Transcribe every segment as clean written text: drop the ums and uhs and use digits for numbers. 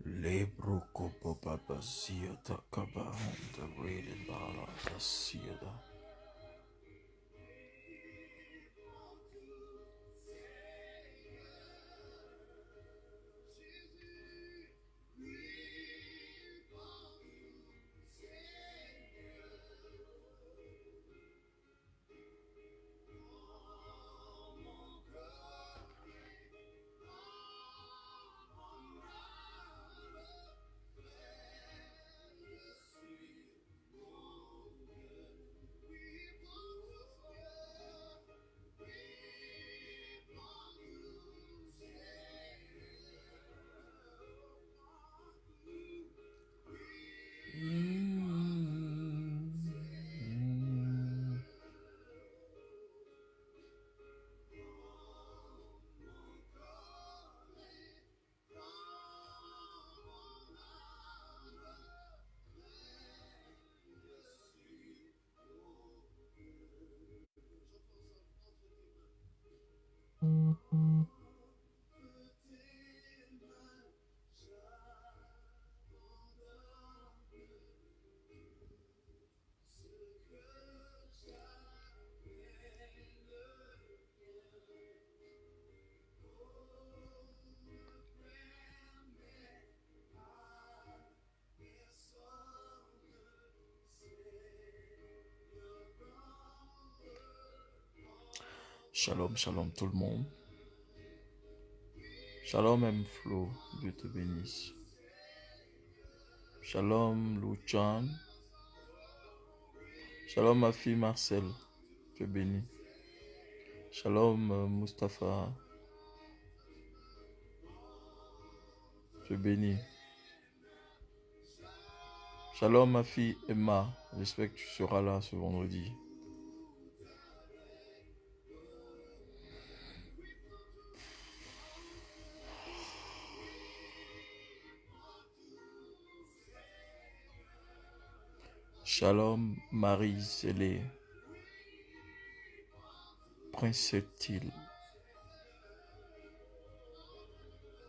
Lebro kopo baba ziyada kaba honda rede bala basiyada. Shalom, shalom tout le monde. Shalom M. Flo, Dieu te bénisse. Shalom Luchan. Shalom ma fille Marcel, Dieu bénit. Shalom Mustapha, Dieu bénit. Shalom ma fille Emma, j'espère que tu seras là ce vendredi. Shalom Marie Zélé, Prince Septile.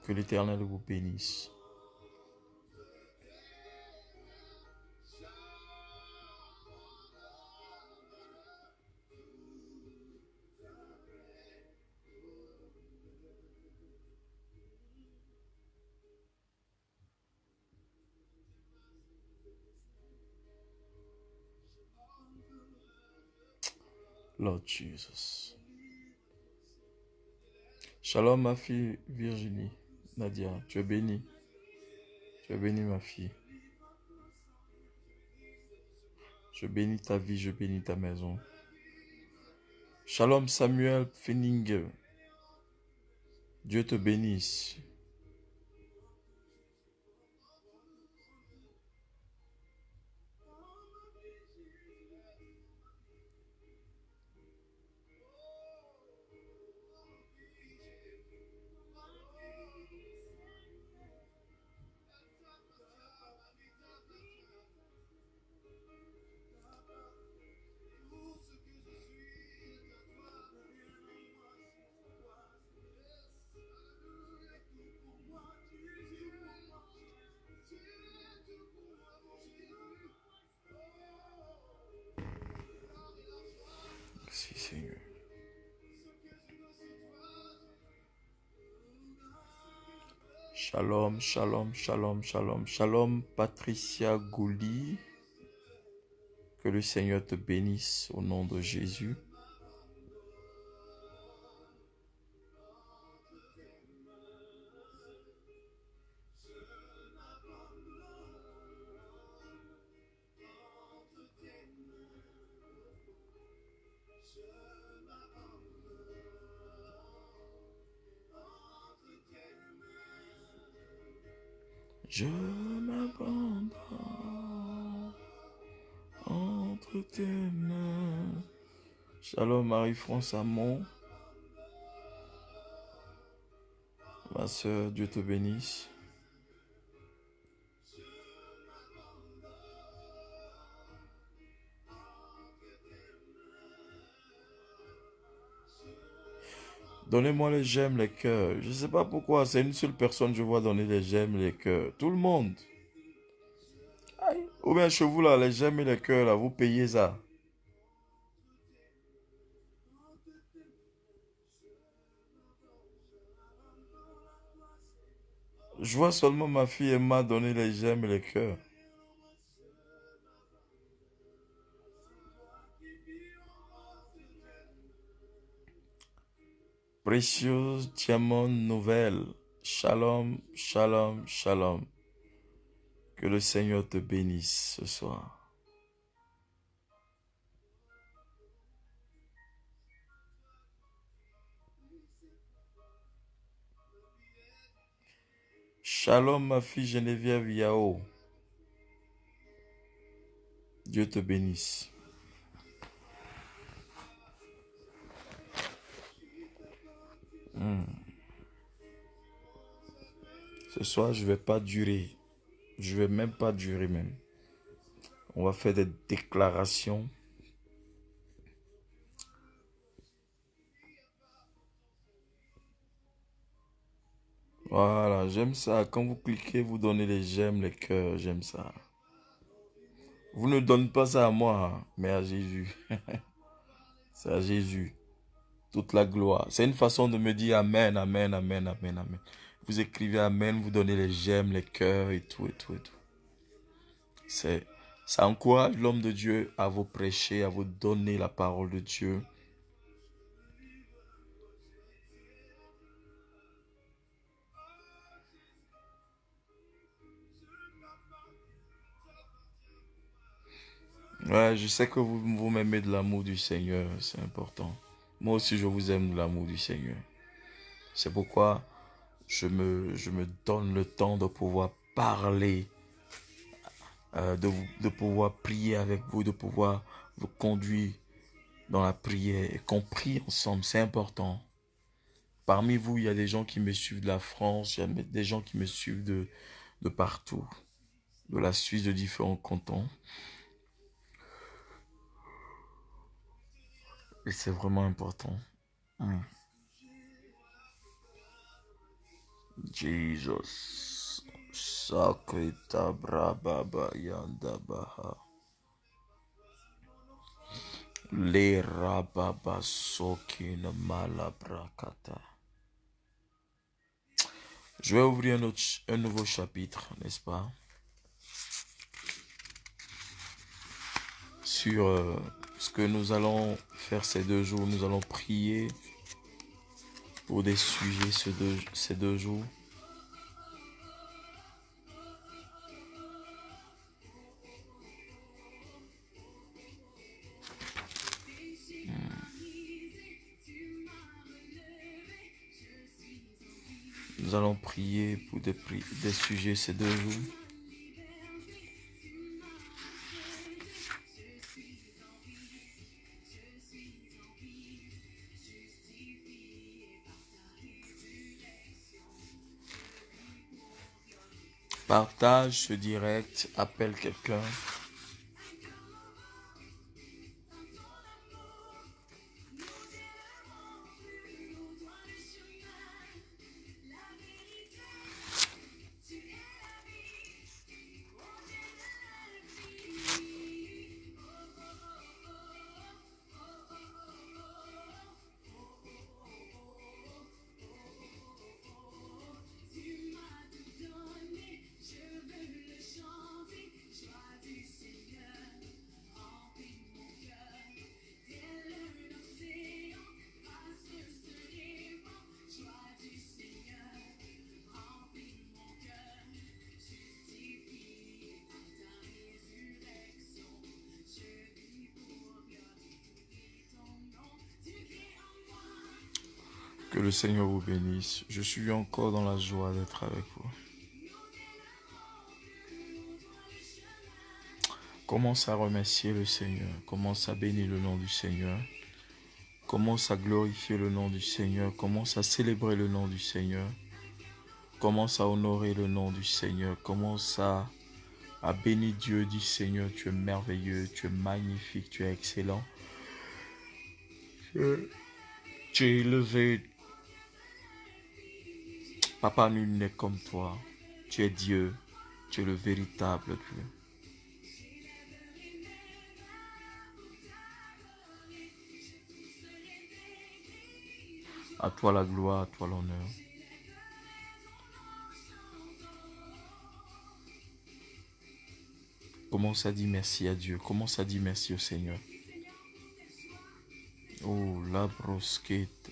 Que l'Éternel vous bénisse. Lord Jesus. Shalom ma fille Virginie, Nadia, tu es bénie. Tu es bénie ma fille. Je bénis ta vie, je bénis ta maison. Shalom Samuel Fenninger. Dieu te bénisse. Merci Seigneur. Shalom, shalom, shalom, shalom, shalom Patricia Gouli. Que le Seigneur te bénisse au nom de Jésus. Je m'abandonne entre tes mains. Shalom Marie-France Amon. Ma soeur, Dieu te bénisse. Donnez-moi les j'aime, les cœurs. Je ne sais pas pourquoi, c'est une seule personne que je vois donner les j'aime, les cœurs. Tout le monde. Aïe. Ou bien chez vous là, les j'aime et les cœurs là, vous payez ça. Je vois seulement ma fille Emma donner les j'aime et les cœurs. Précieux diamant nouvelle. Shalom, shalom, shalom. Que le Seigneur te bénisse ce soir. Shalom ma fille Geneviève Yao. Dieu te bénisse. Ce soir, je ne vais pas durer. Je ne vais même pas durer même. On va faire des déclarations. Voilà, j'aime ça. Quand vous cliquez, vous donnez les j'aime, les cœurs. J'aime ça. Vous ne donnez pas ça à moi, hein, mais à Jésus. C'est à Jésus. Toute la gloire. C'est une façon de me dire Amen, Amen, Amen, Amen, Amen. Vous écrivez Amen, vous donnez les j'aime, les cœurs et tout, et tout, et tout. Ça encourage l'homme de Dieu à vous prêcher, à vous donner la parole de Dieu. Ouais, je sais que vous m'aimez de l'amour du Seigneur, c'est important. Moi aussi, je vous aime de l'amour du Seigneur. C'est pourquoi je me donne le temps de pouvoir parler, de pouvoir prier avec vous, de pouvoir vous conduire dans la prière et qu'on prie ensemble, c'est important. Parmi vous, il y a des gens qui me suivent de la France, il y a des gens qui me suivent de partout, de la Suisse, de différents cantons. Et c'est vraiment important. Jesus. Sakrita brababa yandabaha. Le rababa sokin malabrakata. Je vais ouvrir un nouveau chapitre, n'est-ce pas? Sur ce que nous allons faire ces 2 jours. Nous allons prier pour des sujets ces deux jours. Nous allons prier pour des sujets ces 2 jours. Partage ce direct, appelle quelqu'un. Que le Seigneur vous bénisse. Je suis encore dans la joie d'être avec vous. Commence à remercier le Seigneur. Commence à bénir le nom du Seigneur. Commence à glorifier le nom du Seigneur. Commence à célébrer le nom du Seigneur. Commence à honorer le nom du Seigneur. Commence à bénir Dieu. Dis Seigneur, tu es merveilleux, tu es magnifique, tu es excellent. Tu es élevé. Papa, nul n'est comme toi. Tu es Dieu. Tu es le véritable Dieu. À toi la gloire, à toi l'honneur. Commence à dire merci à Dieu. Commence à dire merci au Seigneur. Oh, la brosquette.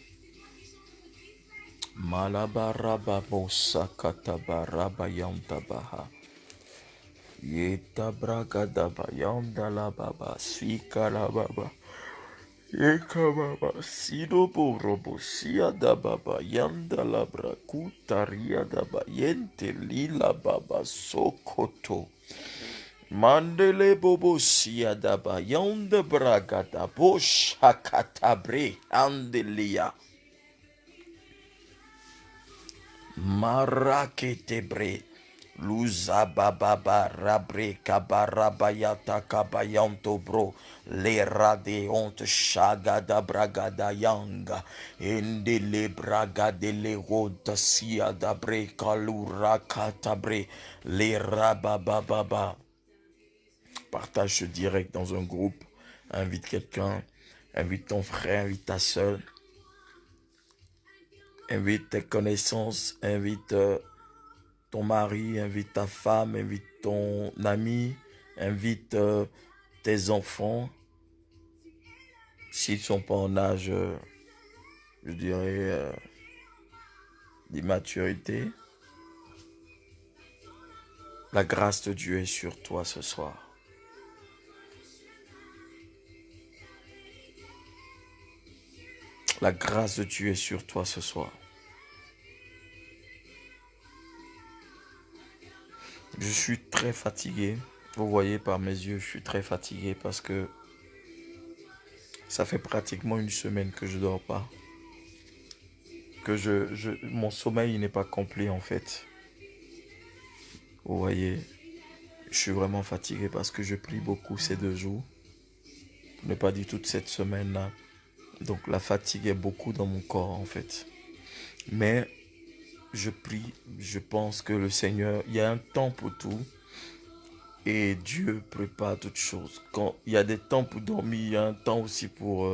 Malabaraba bosa katabaraba yantabaha. Yeta bragadaba yandalababa sikalababa. Yekababa sidobo robo siadababa yandalabra kutariadaba yente lila baba sokoto. Mandele bobo siadaba yonde bragada bosh hakatabre andelia. Maraketebre. Luza bababa rabre kabarabayata kabayanto bro. Le rade ont shagada bragada yanga. Endele bragade le roda siada bre kalura katabre. Le rabababa. Partage ce direct dans un groupe, invite quelqu'un, invite ton frère, invite ta soeur, invite tes connaissances, invite ton mari, invite ta femme, invite ton ami, invite tes enfants. S'ils ne sont pas en âge, je dirais, d'immaturité, la grâce de Dieu est sur toi ce soir. La grâce de Dieu est sur toi ce soir. Je suis très fatigué. Vous voyez par mes yeux, je suis très fatigué parce que ça fait pratiquement une semaine que je ne dors pas. Que mon sommeil n'est pas complet en fait. Vous voyez, je suis vraiment fatigué parce que je prie beaucoup ces 2 jours. Pour ne pas dire toute cette semaine-là. Donc la fatigue est beaucoup dans mon corps en fait. Mais je prie, je pense que le Seigneur, il y a un temps pour tout. Et Dieu prépare toutes choses. Quand il y a des temps pour dormir, il y a un temps aussi pour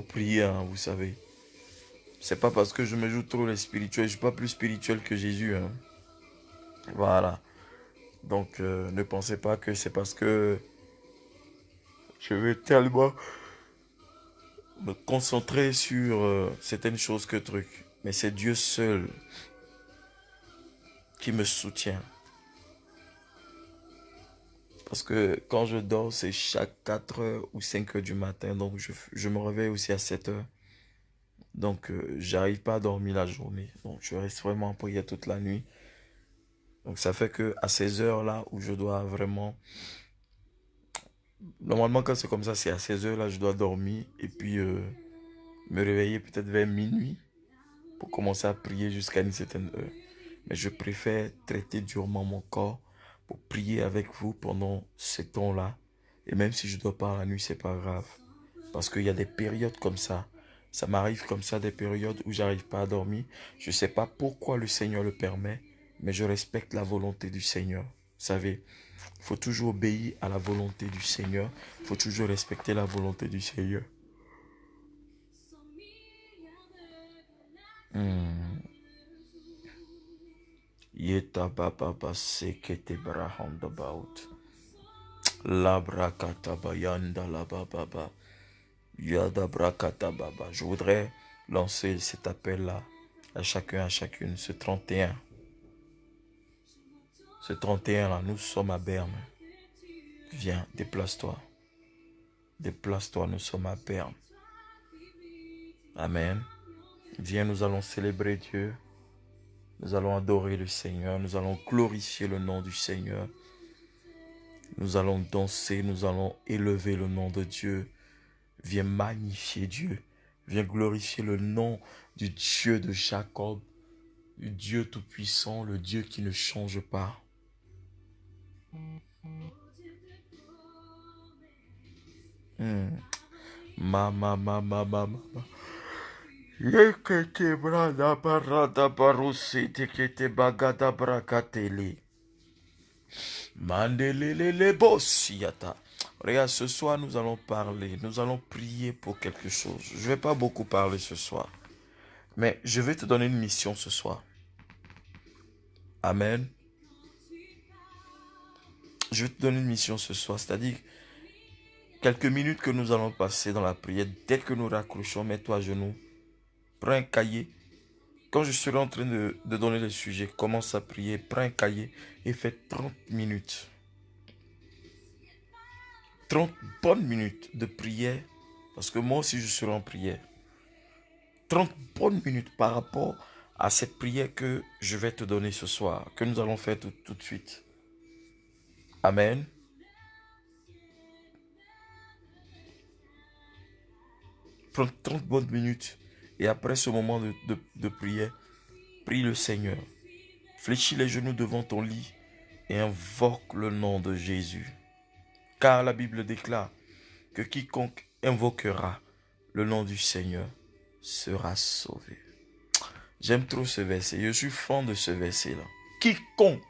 prier, hein, vous savez. C'est pas parce que je me joue trop les spirituels, je suis pas plus spirituel que Jésus. Hein. Voilà. Donc ne pensez pas que c'est parce que je vais tellement me concentrer sur certaines choses que trucs. Mais c'est Dieu seul qui me soutient. Parce que quand je dors, c'est chaque 4 heures ou 5 heures du matin. Donc je me réveille aussi à 7 heures. Donc j'arrive pas à dormir la journée. Donc je reste vraiment en prière toute la nuit. Donc ça fait que à ces heures-là où je dois vraiment... Normalement quand c'est comme ça, c'est à ces heures-là je dois dormir. Et puis me réveiller peut-être vers minuit. Pour commencer à prier jusqu'à une certaine heure. Mais je préfère traiter durement mon corps pour prier avec vous pendant ce temps-là. Et même si je dois pas la nuit, c'est pas grave. Parce qu'il y a des périodes comme ça. Ça m'arrive comme ça, des périodes où j'arrive pas à dormir. Je sais pas pourquoi le Seigneur le permet, mais je respecte la volonté du Seigneur. Vous savez, il faut toujours obéir à la volonté du Seigneur. Il faut toujours respecter la volonté du Seigneur. Yeta baba sekete brahanda baut. La brakata bayanda la baba. Yada brakata baba. Je voudrais lancer cet appel-là à chacun, à chacune. Ce 31. Ce 31-là, nous sommes à Berne. Viens, déplace-toi. Déplace-toi, nous sommes à Berne. Amen. Viens, nous allons célébrer Dieu. Nous allons adorer le Seigneur. Nous allons glorifier le nom du Seigneur. Nous allons danser, nous allons élever le nom de Dieu. Viens magnifier Dieu. Viens glorifier le nom du Dieu de Jacob, du Dieu tout-puissant, le Dieu qui ne change pas. Mama, mama, mama. Yekete brada barada barusi tekete bagada brakatele. Mandelele bossiata. Regarde, ce soir, nous allons parler, nous allons prier pour quelque chose. Je ne vais pas beaucoup parler ce soir, mais je vais te donner une mission ce soir. Amen. Je vais te donner une mission ce soir, c'est-à-dire quelques minutes que nous allons passer dans la prière. Dès que nous raccrochons, mets-toi à genoux, prends un cahier. Quand je serai en train de donner le sujet, commence à prier, prends un cahier et fais 30 minutes. 30 bonnes minutes de prière, parce que moi aussi je serai en prière. 30 bonnes minutes par rapport à cette prière que je vais te donner ce soir, que nous allons faire tout de suite. Amen. Prends 30 bonnes minutes et après ce moment de prière, prie le Seigneur. Fléchis les genoux devant ton lit et invoque le nom de Jésus. Car la Bible déclare que quiconque invoquera le nom du Seigneur sera sauvé. J'aime trop ce verset. Je suis fan de ce verset-là. Quiconque.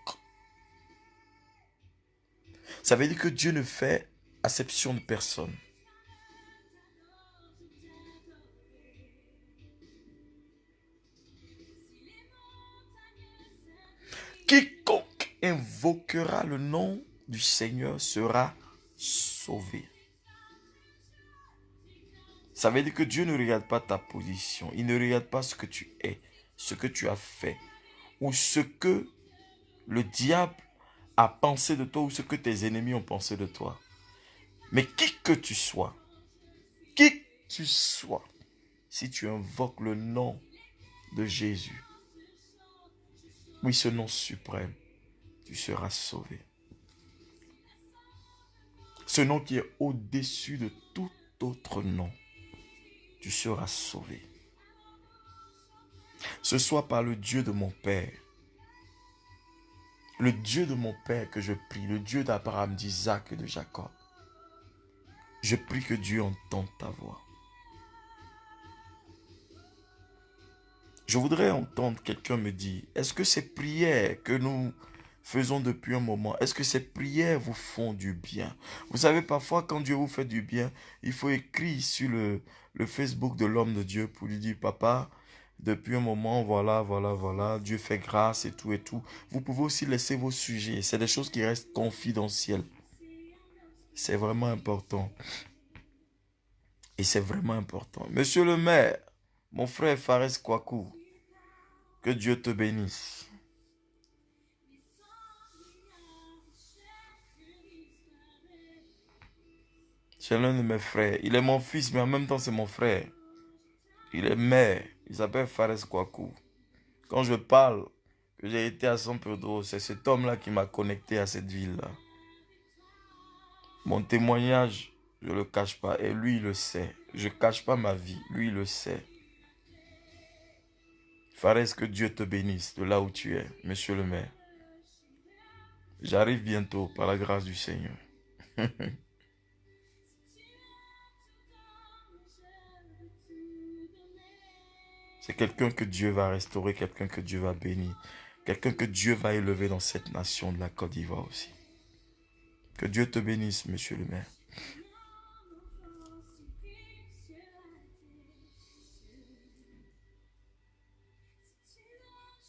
Ça veut dire que Dieu ne fait acception de personne. Quiconque invoquera le nom du Seigneur sera sauvé. Ça veut dire que Dieu ne regarde pas ta position. Il ne regarde pas ce que tu es, ce que tu as fait, ou ce que le diable a pensé de toi, ou ce que tes ennemis ont pensé de toi. Mais qui que tu sois, si tu invoques le nom de Jésus, oui, ce nom suprême, tu seras sauvé. Ce nom qui est au-dessus de tout autre nom, tu seras sauvé. Ce soit par le Dieu de mon Père, le Dieu de mon Père que je prie, le Dieu d'Abraham, d'Isaac et de Jacob. Je prie que Dieu entende ta voix. Je voudrais entendre quelqu'un me dire, est-ce que ces prières que nous faisons depuis un moment, est-ce que ces prières vous font du bien? Vous savez, parfois, quand Dieu vous fait du bien, il faut écrire sur le Facebook de l'homme de Dieu pour lui dire, papa, depuis un moment, voilà, Dieu fait grâce et tout et tout. Vous pouvez aussi laisser vos sujets. C'est des choses qui restent confidentielles. C'est vraiment important. Et c'est vraiment important. Monsieur le maire, mon frère Fares Kwaku, que Dieu te bénisse. C'est l'un de mes frères. Il est mon fils, mais en même temps, c'est mon frère. Il est maire. Il s'appelle Fares Kwaku. Quand je parle que j'ai été à San Pedro, c'est cet homme-là qui m'a connecté à cette ville-là. Mon témoignage, je ne le cache pas. Et lui, il le sait. Je ne cache pas ma vie. Lui, il le sait. Fares, que Dieu te bénisse de là où tu es, monsieur le maire. J'arrive bientôt, par la grâce du Seigneur. C'est quelqu'un que Dieu va restaurer, quelqu'un que Dieu va bénir, quelqu'un que Dieu va élever dans cette nation de la Côte d'Ivoire aussi. Que Dieu te bénisse, monsieur le maire.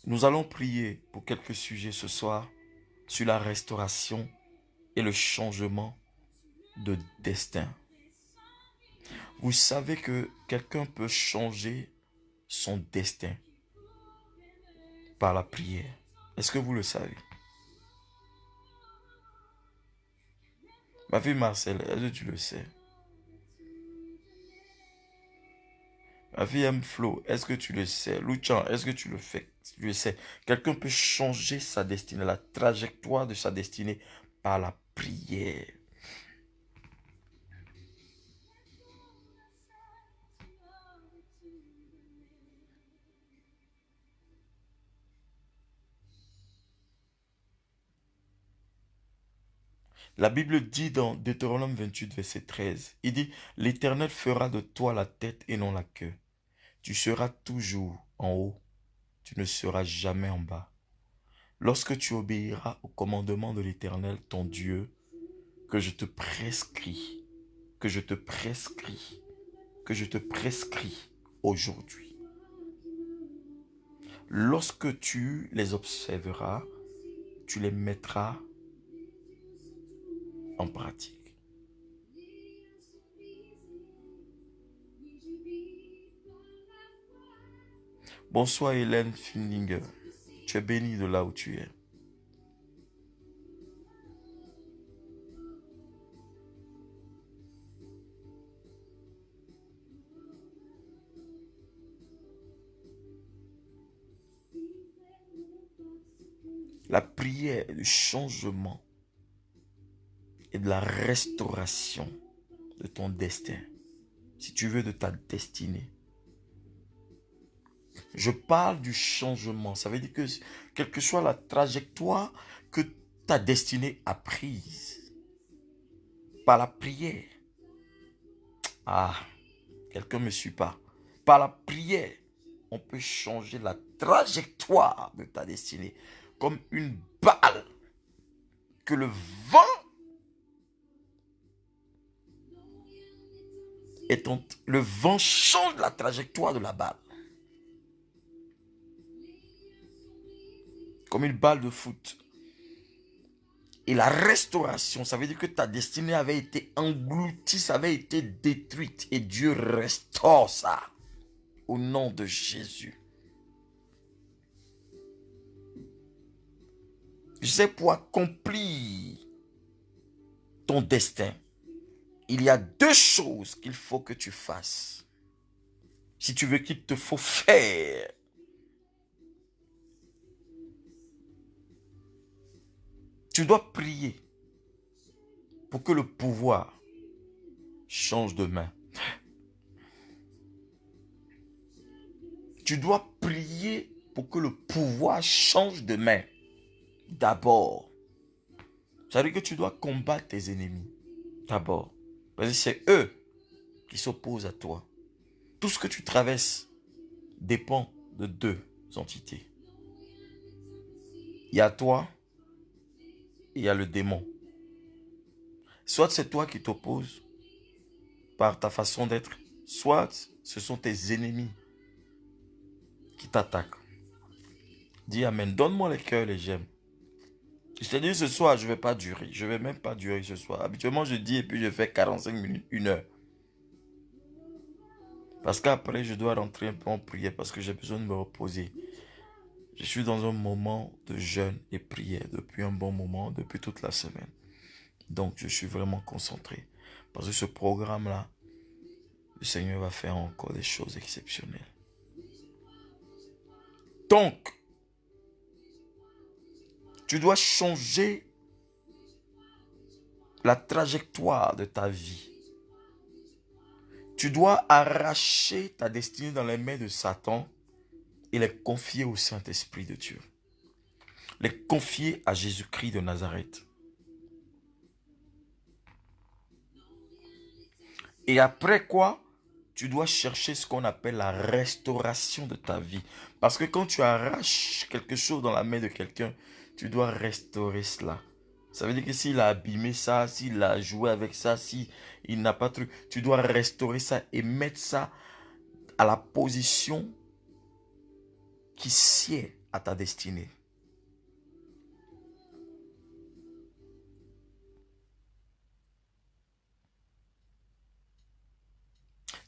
Nous allons prier pour quelques sujets ce soir sur la restauration et le changement de destin. Vous savez que quelqu'un peut changer son destin par la prière. Est-ce que vous le savez? Ma fille Marcel, est-ce que tu le sais? Ma fille M. Flo, est-ce que tu le sais? Luchan, est-ce que tu le fais? Tu le sais. Quelqu'un peut changer sa destinée, la trajectoire de sa destinée par la prière. La Bible dit dans Deutéronome 28, verset 13, il dit, l'Éternel fera de toi la tête et non la queue. Tu seras toujours en haut, tu ne seras jamais en bas. Lorsque tu obéiras au commandement de l'Éternel, ton Dieu, que je te prescris, que je te prescris, que je te prescris aujourd'hui. Lorsque tu les observeras, tu les mettras en pratique. Bonsoir Hélène Finlinger. Tu es bénie de là où tu es. La prière est du changement et de la restauration de ton destin. Si tu veux, de ta destinée. Je parle du changement. Ça veut dire que quelle que soit la trajectoire que ta destinée a prise par la prière. Ah, quelqu'un ne me suit pas. Par la prière, on peut changer la trajectoire de ta destinée. Comme une balle que le vent le vent change la trajectoire de la balle. Comme une balle de foot. Et la restauration, ça veut dire que ta destinée avait été engloutie, ça avait été détruite. Et Dieu restaure ça. Au nom de Jésus. Je sais, pour accomplir ton destin, il y a deux choses qu'il faut que tu fasses. Si tu veux qu'il te faut faire. Tu dois prier pour que le pouvoir change de main. Tu dois prier pour que le pouvoir change de main. D'abord. Ça veut dire que tu dois combattre tes ennemis. D'abord. Parce que c'est eux qui s'opposent à toi. Tout ce que tu traverses dépend de deux entités. Il y a toi et il y a le démon. Soit c'est toi qui t'opposes par ta façon d'être, soit ce sont tes ennemis qui t'attaquent. Dis Amen. Donne-moi les cœurs, les j'aime. Je te dis ce soir, je ne vais pas durer. Je ne vais même pas durer ce soir. Habituellement, je dis et puis je fais 45 minutes, 1 heure. Parce qu'après, je dois rentrer un peu en prière parce que j'ai besoin de me reposer. Je suis dans un moment de jeûne et prière depuis un bon moment, depuis toute la semaine. Donc, je suis vraiment concentré. Parce que ce programme-là, le Seigneur va faire encore des choses exceptionnelles. Donc, tu dois changer la trajectoire de ta vie. Tu dois arracher ta destinée dans les mains de Satan et les confier au Saint-Esprit de Dieu. Les confier à Jésus-Christ de Nazareth. Et après quoi, tu dois chercher ce qu'on appelle la restauration de ta vie. Parce que quand tu arraches quelque chose dans la main de quelqu'un, tu dois restaurer cela. Ça veut dire que s'il a abîmé ça, s'il a joué avec ça, s'il n'a pas de truc, tu dois restaurer ça et mettre ça à la position qui sied à ta destinée.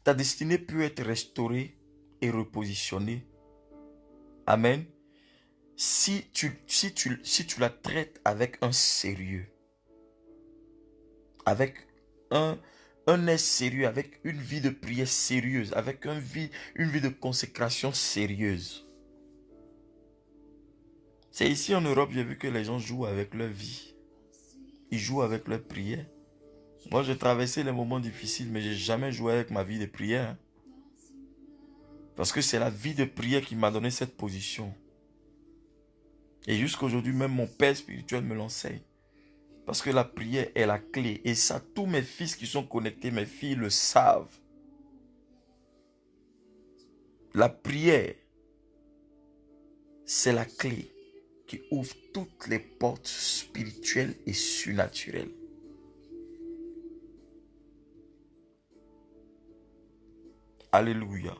Ta destinée peut être restaurée et repositionnée. Amen. Si tu la traites avec un sérieux, avec un air sérieux, avec une vie de prière sérieuse, avec une vie de consécration sérieuse. C'est ici en Europe, j'ai vu que les gens jouent avec leur vie. Ils jouent avec leur prière. Moi, j'ai traversé les moments difficiles, mais j'ai jamais joué avec ma vie de prière. Hein. Parce que c'est la vie de prière qui m'a donné cette position. Et jusqu'à aujourd'hui, même mon père spirituel me l'enseigne. Parce que la prière est la clé. Et ça, tous mes fils qui sont connectés, mes filles le savent. La prière, c'est la clé qui ouvre toutes les portes spirituelles et surnaturelles. Alléluia.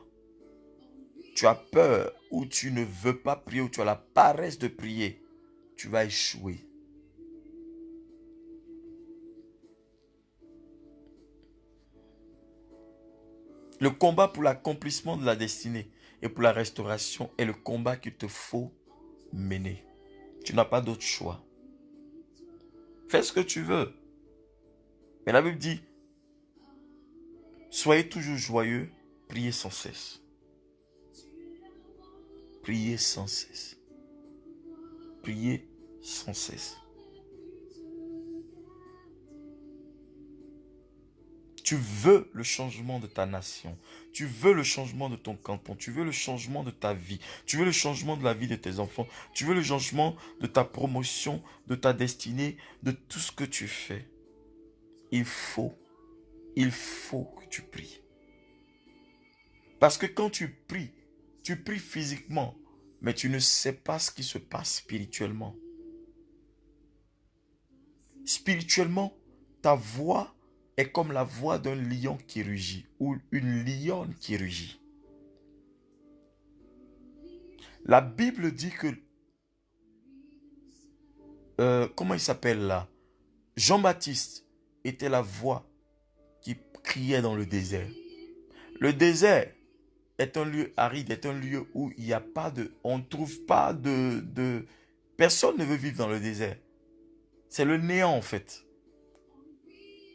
Tu as peur ou tu ne veux pas prier ou tu as la paresse de prier, tu vas échouer. Le combat pour l'accomplissement de la destinée et pour la restauration est le combat qu'il te faut mener. Tu n'as pas d'autre choix. Fais ce que tu veux. Mais la Bible dit, soyez toujours joyeux, priez sans cesse. Priez sans cesse. Priez sans cesse. Tu veux le changement de ta nation. Tu veux le changement de ton canton. Tu veux le changement de ta vie. Tu veux le changement de la vie de tes enfants. Tu veux le changement de ta promotion, de ta destinée, de tout ce que tu fais. Il faut que tu pries. Parce que quand tu pries physiquement, mais tu ne sais pas ce qui se passe spirituellement. Spirituellement, ta voix est comme la voix d'un lion qui rugit ou une lionne qui rugit. La Bible dit que, comment il s'appelle là? Jean-Baptiste était la voix qui criait dans le désert. Le désert est un lieu aride, est un lieu où il n'y a pas de... On ne trouve pas de... Personne ne veut vivre dans le désert. C'est le néant en fait.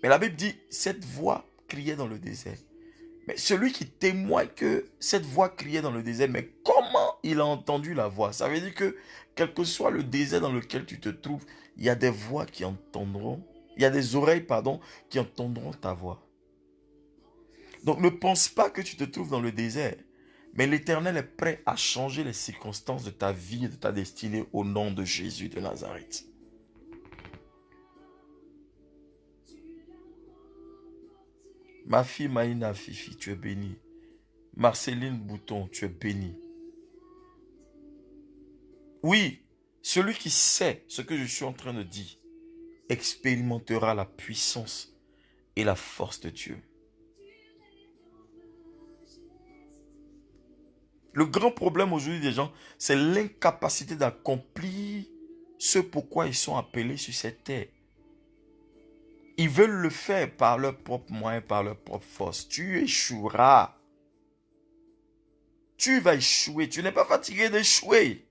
Mais la Bible dit, cette voix criait dans le désert. Mais celui qui témoigne que cette voix criait dans le désert, mais comment il a entendu la voix? Ça veut dire que, quel que soit le désert dans lequel tu te trouves, il y a des voix qui entendront, il y a des oreilles, pardon, qui entendront ta voix. Donc ne pense pas que tu te trouves dans le désert, mais l'Éternel est prêt à changer les circonstances de ta vie et de ta destinée au nom de Jésus de Nazareth. Ma fille Maïna Fifi, tu es bénie. Marceline Bouton, tu es bénie. Oui, celui qui sait ce que je suis en train de dire expérimentera la puissance et la force de Dieu. Le grand problème aujourd'hui des gens, c'est l'incapacité d'accomplir ce pourquoi ils sont appelés sur cette terre. Ils veulent le faire par leurs propres moyens, par leur propre force. Tu échoueras. Tu vas échouer. Tu n'es pas fatigué d'échouer.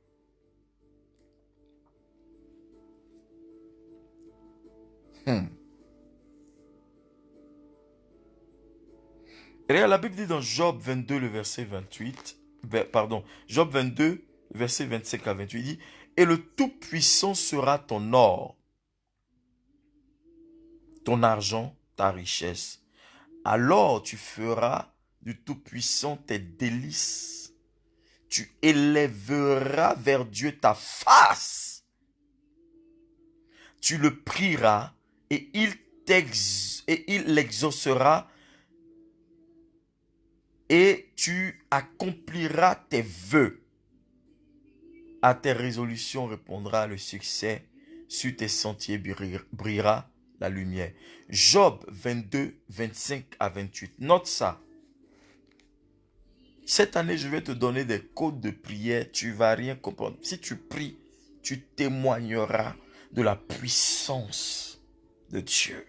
Regarde, la Bible dit dans Job 22, le verset 28, pardon, Job 22, verset 25 à 28, dit, « Et le Tout-Puissant sera ton or, ton argent, ta richesse. Alors tu feras du Tout-Puissant tes délices. Tu élèveras vers Dieu ta face. Tu le prieras et il l'exaucera et tu accompliras tes vœux. À tes résolutions répondra le succès. Sur tes sentiers brillera la lumière. » Job 22, 25 à 28. Note ça. Cette année, je vais te donner des codes de prière. Tu ne vas rien comprendre. Si tu pries, tu témoigneras de la puissance de Dieu.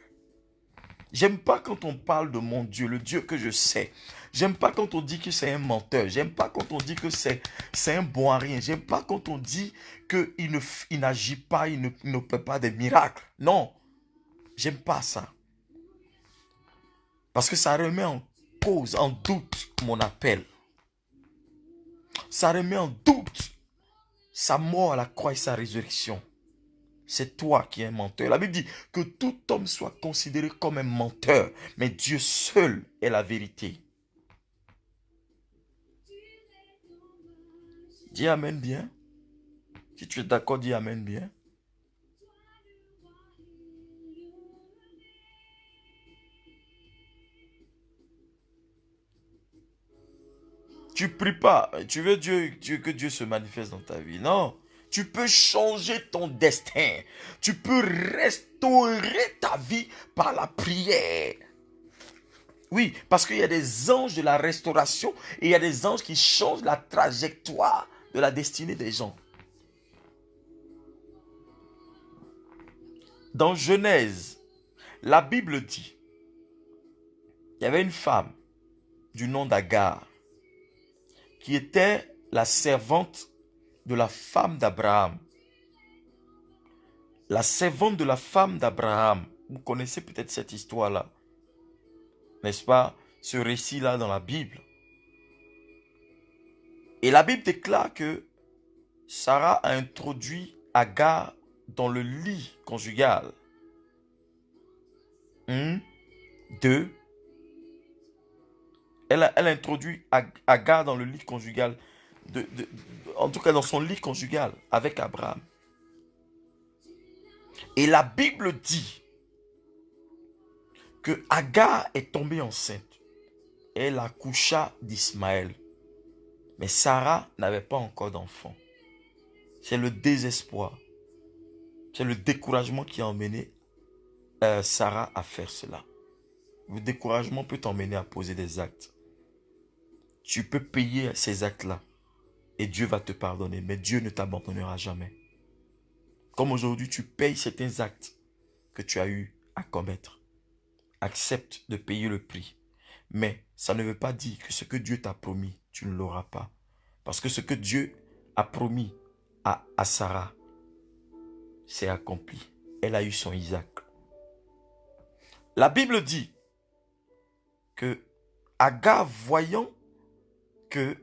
J'aime pas quand on parle de mon Dieu, le Dieu que je sais. J'aime pas quand on dit que c'est un menteur. J'aime pas quand on dit que c'est un bon à rien. J'aime pas quand on dit qu'il n'agit pas, il ne peut pas des miracles. Non, j'aime pas ça. Parce que ça remet en cause, en doute mon appel. Ça remet en doute sa mort à la croix et sa résurrection. C'est toi qui es un menteur. La Bible dit que tout homme soit considéré comme un menteur, mais Dieu seul est la vérité. Dis Amen bien. Si tu es d'accord, dis Amen bien. Tu pries pas. Tu veux que Dieu se manifeste dans ta vie. Non. Tu peux changer ton destin. Tu peux restaurer ta vie par la prière. Oui, parce qu'il y a des anges de la restauration et il y a des anges qui changent la trajectoire de la destinée des gens. Dans Genèse, la Bible dit, il y avait une femme du nom d'Agar qui était la servante de la femme d'Abraham. La servante de la femme d'Abraham. Vous connaissez peut-être cette histoire-là. N'est-ce pas? Ce récit-là dans la Bible. Et la Bible déclare que Sarah a introduit Agar dans le lit conjugal. 1, 2. Elle a introduit Agar dans le lit conjugal. En tout cas dans son lit conjugal avec Abraham. Et la Bible dit que Agar est tombée enceinte. Elle accoucha d'Ismaël. Mais Sarah n'avait pas encore d'enfant. C'est le désespoir. C'est le découragement qui a emmené Sarah à faire cela. Le découragement peut t'emmener à poser des actes. Tu peux payer ces actes-là. Et Dieu va te pardonner. Mais Dieu ne t'abandonnera jamais. Comme aujourd'hui, tu payes certains actes que tu as eu à commettre. Accepte de payer le prix. Mais ça ne veut pas dire que ce que Dieu t'a promis, tu ne l'auras pas. Parce que ce que Dieu a promis à Sarah, c'est accompli. Elle a eu son Isaac. La Bible dit que Agar, voyant que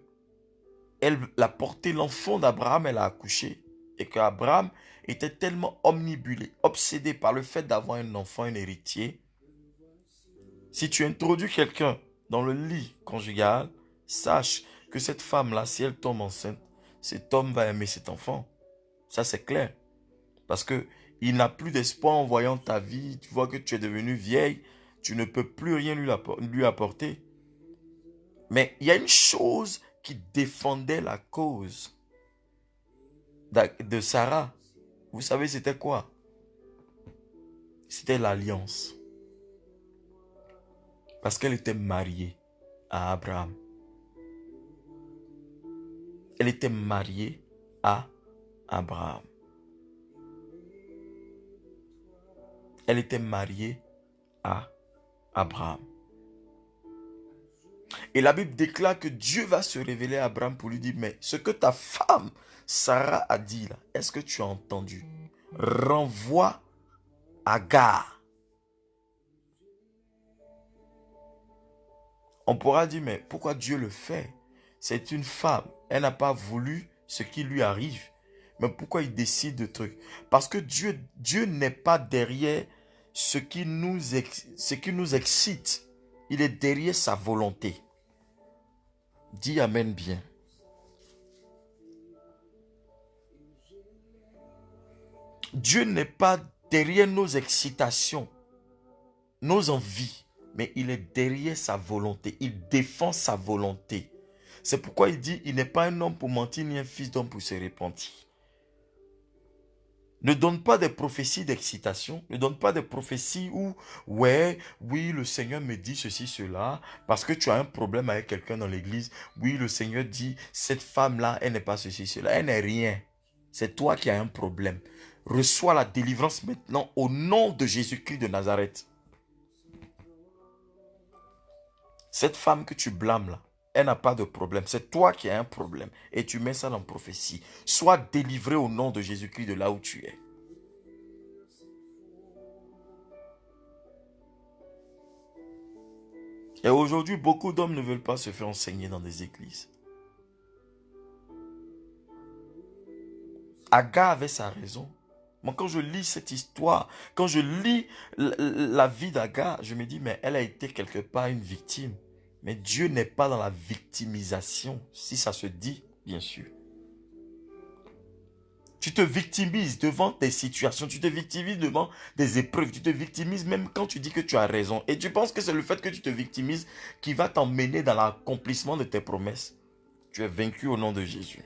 elle a porté l'enfant d'Abraham, elle a accouché, et qu'Abraham était tellement omnibulé, obsédé par le fait d'avoir un enfant, un héritier. Si tu introduis quelqu'un dans le lit conjugal, sache que cette femme-là, si elle tombe enceinte, cet homme va aimer cet enfant. Ça, c'est clair. Parce que il n'a plus d'espoir en voyant ta vie. Tu vois que tu es devenue vieille. Tu ne peux plus rien lui apporter. Mais il y a une chose qui défendait la cause de Sarah. Vous savez, c'était quoi? C'était l'alliance. Parce qu'elle était mariée à Abraham. Elle était mariée à Abraham. Elle était mariée à Abraham. Et la Bible déclare que Dieu va se révéler à Abraham pour lui dire, mais ce que ta femme Sarah a dit là, est-ce que tu as entendu? Renvoie Agar. On pourra dire, mais pourquoi Dieu le fait? C'est une femme. Elle n'a pas voulu ce qui lui arrive. Mais pourquoi il décide de trucs? Parce que Dieu n'est pas derrière ce qui nous excite. Il est derrière sa volonté. Dis Amen bien. Dieu n'est pas derrière nos excitations, nos envies, mais il est derrière sa volonté. Il défend sa volonté. C'est pourquoi il dit, il n'est pas un homme pour mentir, ni un fils d'homme pour se repentir. Ne donne pas des prophéties d'excitation. Ne donne pas des prophéties où, ouais, oui, le Seigneur me dit ceci, cela, parce que tu as un problème avec quelqu'un dans l'église. Oui, le Seigneur dit, cette femme-là, elle n'est pas ceci, cela. Elle n'est rien. C'est toi qui as un problème. Reçois la délivrance maintenant au nom de Jésus-Christ de Nazareth. Cette femme que tu blâmes là, elle n'a pas de problème. C'est toi qui as un problème. Et tu mets ça dans la prophétie. Sois délivré au nom de Jésus-Christ de là où tu es. Et aujourd'hui, beaucoup d'hommes ne veulent pas se faire enseigner dans des églises. Agar avait sa raison. Moi, quand je lis cette histoire, quand je lis la vie d'Agar, je me dis, mais elle a été quelque part une victime. Mais Dieu n'est pas dans la victimisation, si ça se dit, bien sûr. Tu te victimises devant des situations, tu te victimises devant des épreuves, tu te victimises même quand tu dis que tu as raison. Et tu penses que c'est le fait que tu te victimises qui va t'emmener dans l'accomplissement de tes promesses. Tu es vaincu au nom de Jésus.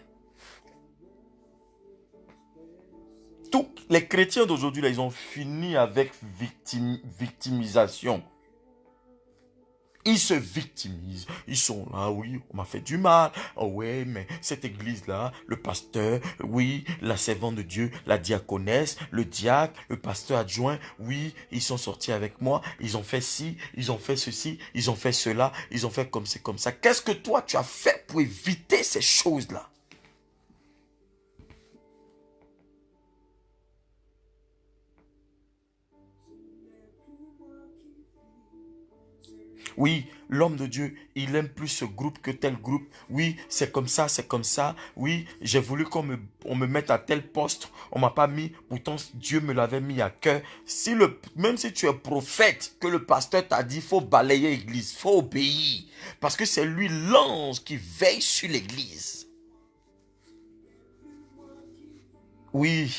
Tous les chrétiens d'aujourd'hui, là, ils ont fini avec victimisation. Ils se victimisent. Ils sont là, oui, on m'a fait du mal. Oh ouais, mais cette église-là, le pasteur, oui, la servante de Dieu, la diaconesse, le diacre, le pasteur adjoint, oui, ils sont sortis avec moi. Ils ont fait ci, ils ont fait ceci, ils ont fait cela, ils ont fait comme c'est comme ça. Qu'est-ce que toi, tu as fait pour éviter ces choses-là? Oui, l'homme de Dieu, il aime plus ce groupe que tel groupe. Oui, c'est comme ça, c'est comme ça. Oui, j'ai voulu on me mette à tel poste. On m'a pas mis, pourtant Dieu me l'avait mis à cœur. Même si tu es prophète, que le pasteur t'a dit, faut balayer l'église, faut obéir. Parce que c'est lui l'ange qui veille sur l'église. Oui,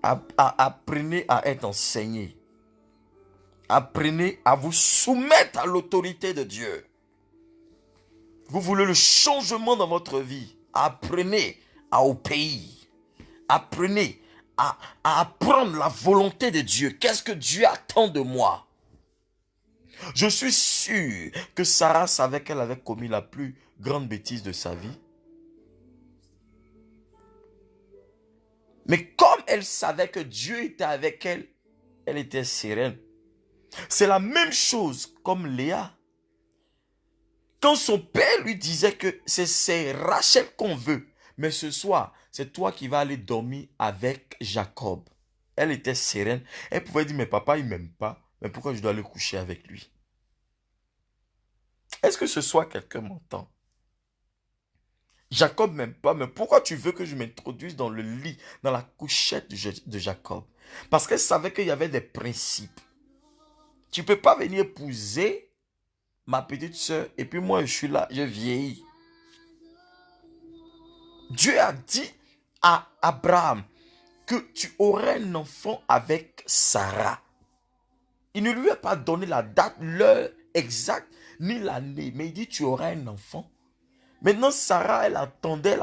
apprenez à être enseigné. Apprenez à vous soumettre à l'autorité de Dieu. Vous voulez le changement dans votre vie. Apprenez à obéir. Apprenez à apprendre la volonté de Dieu. Qu'est-ce que Dieu attend de moi? Je suis sûr que Sarah savait qu'elle avait commis la plus grande bêtise de sa vie. Mais comme elle savait que Dieu était avec elle, elle était sereine. C'est la même chose comme Léa. Quand son père lui disait que c'est Rachel qu'on veut, mais ce soir, c'est toi qui vas aller dormir avec Jacob. Elle était sereine. Elle pouvait dire, mais papa, il ne m'aime pas. Mais pourquoi je dois aller coucher avec lui? Est-ce que ce soir, quelqu'un m'entend? Jacob ne m'aime pas, mais pourquoi tu veux que je m'introduise dans le lit, dans la couchette de Jacob? Parce qu'elle savait qu'il y avait des principes. Tu ne peux pas venir épouser ma petite soeur et puis moi, je suis là, je vieillis. Dieu a dit à Abraham que tu aurais un enfant avec Sarah. Il ne lui a pas donné la date, l'heure exacte, ni l'année, mais il dit tu auras un enfant. Maintenant, Sarah, elle attendait,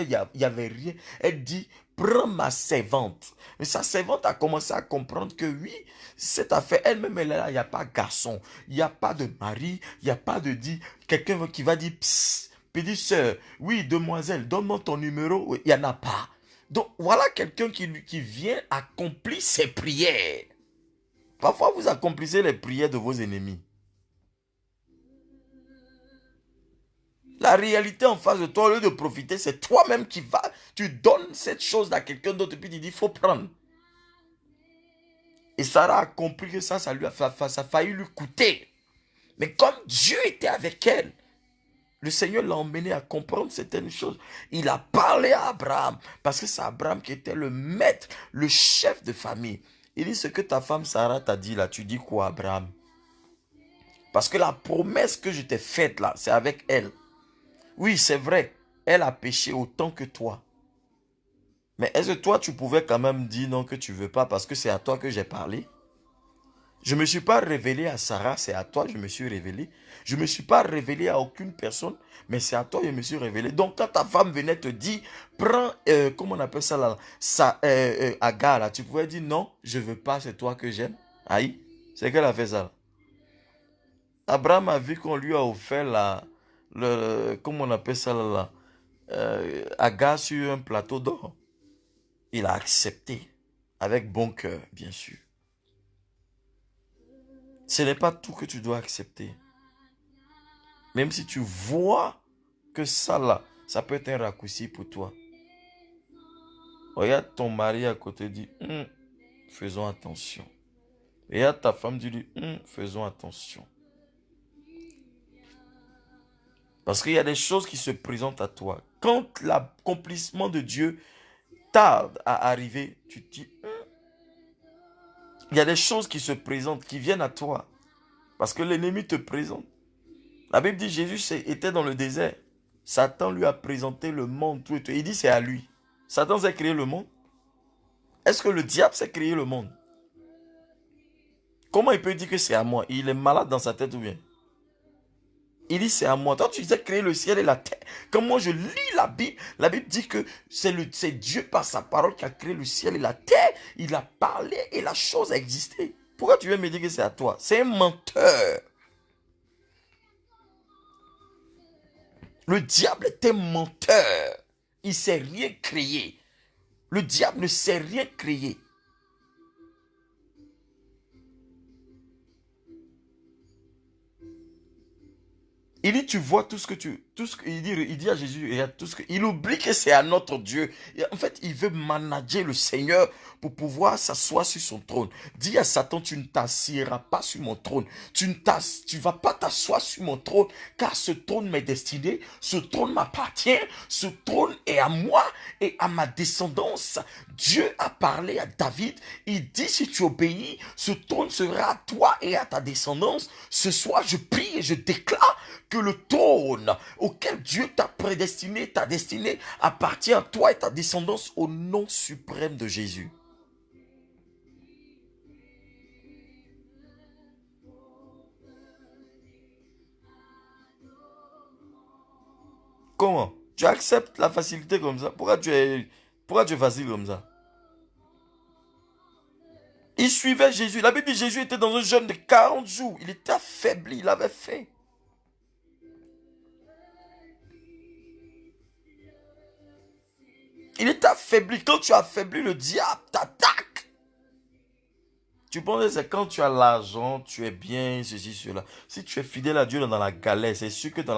il n'y avait rien. Elle dit, prends ma servante. Mais sa servante a commencé à comprendre que oui, cette affaire, elle-même, elle est là, il n'y a pas garçon, il n'y a pas de mari, il n'y a pas de dit, quelqu'un qui va dire, psst, petite soeur, oui, demoiselle, donne-moi ton numéro. Oui, il n'y en a pas. Donc, voilà quelqu'un qui vient accomplir ses prières. Parfois, vous accomplissez les prières de vos ennemis. La réalité en face de toi, au lieu de profiter, c'est toi-même qui vas. Tu donnes cette chose à quelqu'un d'autre et puis tu dis, il faut prendre. Et Sarah a compris que ça a failli lui coûter. Mais comme Dieu était avec elle, le Seigneur l'a emmené à comprendre certaines choses. Il a parlé à Abraham, parce que c'est Abraham qui était le maître, le chef de famille. Il dit, ce que ta femme Sarah t'a dit là, tu dis quoi, Abraham? Parce que la promesse que je t'ai faite là, c'est avec elle. Oui, c'est vrai, elle a péché autant que toi. Mais est-ce que toi, tu pouvais quand même dire non que tu veux pas parce que c'est à toi que j'ai parlé? Je ne me suis pas révélé à Sarah, c'est à toi que je me suis révélé. Je ne me suis pas révélé à aucune personne, mais c'est à toi que je me suis révélé. Donc quand ta femme venait te dire, prends, comment on appelle ça là, Agar là, tu pouvais dire non, je ne veux pas, c'est toi que j'aime. Aïe, c'est qu'elle a fait ça là. Abraham a vu qu'on lui a offert comment on appelle ça là, Agar sur un plateau d'or. Il a accepté, avec bon cœur, bien sûr. Ce n'est pas tout que tu dois accepter. Même si tu vois que ça là, ça peut être un raccourci pour toi. Regarde ton mari à côté, dit, faisons attention. Regarde ta femme, dit, faisons attention. Parce qu'il y a des choses qui se présentent à toi. Quand l'accomplissement de Dieu tarde à arriver, tu te dis, il y a des choses qui se présentent, qui viennent à toi. Parce que l'ennemi te présente. La Bible dit Jésus était dans le désert. Satan lui a présenté le monde, tout et tout. Il dit c'est à lui. Satan s'est créé le monde. Est-ce que le diable s'est créé le monde? Comment il peut dire que c'est à moi? Il est malade dans sa tête ou bien? Il dit c'est à moi. Toi tu sais créer le ciel et la terre. Quand moi je lis la Bible dit que c'est Dieu par sa parole qui a créé le ciel et la terre. Il a parlé et la chose a existé. Pourquoi tu viens me dire que c'est à toi? C'est un menteur. Le diable est un menteur. Il ne sait rien créer. Le diable ne sait rien créer. Il dit, tu vois il dit à Jésus, regarde tout ce que, il oublie que c'est à notre Dieu. Et en fait, il veut manager le Seigneur pour pouvoir s'asseoir sur son trône. Dis à Satan, tu ne t'assieds pas sur mon trône. Tu vas pas t'asseoir sur mon trône, car ce trône m'est destiné, ce trône m'appartient, ce trône est à moi et à ma descendance. Dieu a parlé à David, il dit, si tu obéis, ce trône sera à toi et à ta descendance. Ce soir, je prie et je déclare que le trône auquel Dieu t'a prédestiné, t'a destiné, appartient à toi et ta descendance au nom suprême de Jésus. Comment? Tu acceptes la facilité comme ça? Pourquoi tu es facile comme ça? Il suivait Jésus. La Bible dit que Jésus était dans un jeûne de 40 jours. Il était affaibli, il avait faim. Il était affaibli. Quand tu affaiblis, le diable t'attaque. Tu penses que c'est quand tu as l'argent, tu es bien, ceci, cela. Si tu es fidèle à Dieu dans la galère, c'est sûr que dans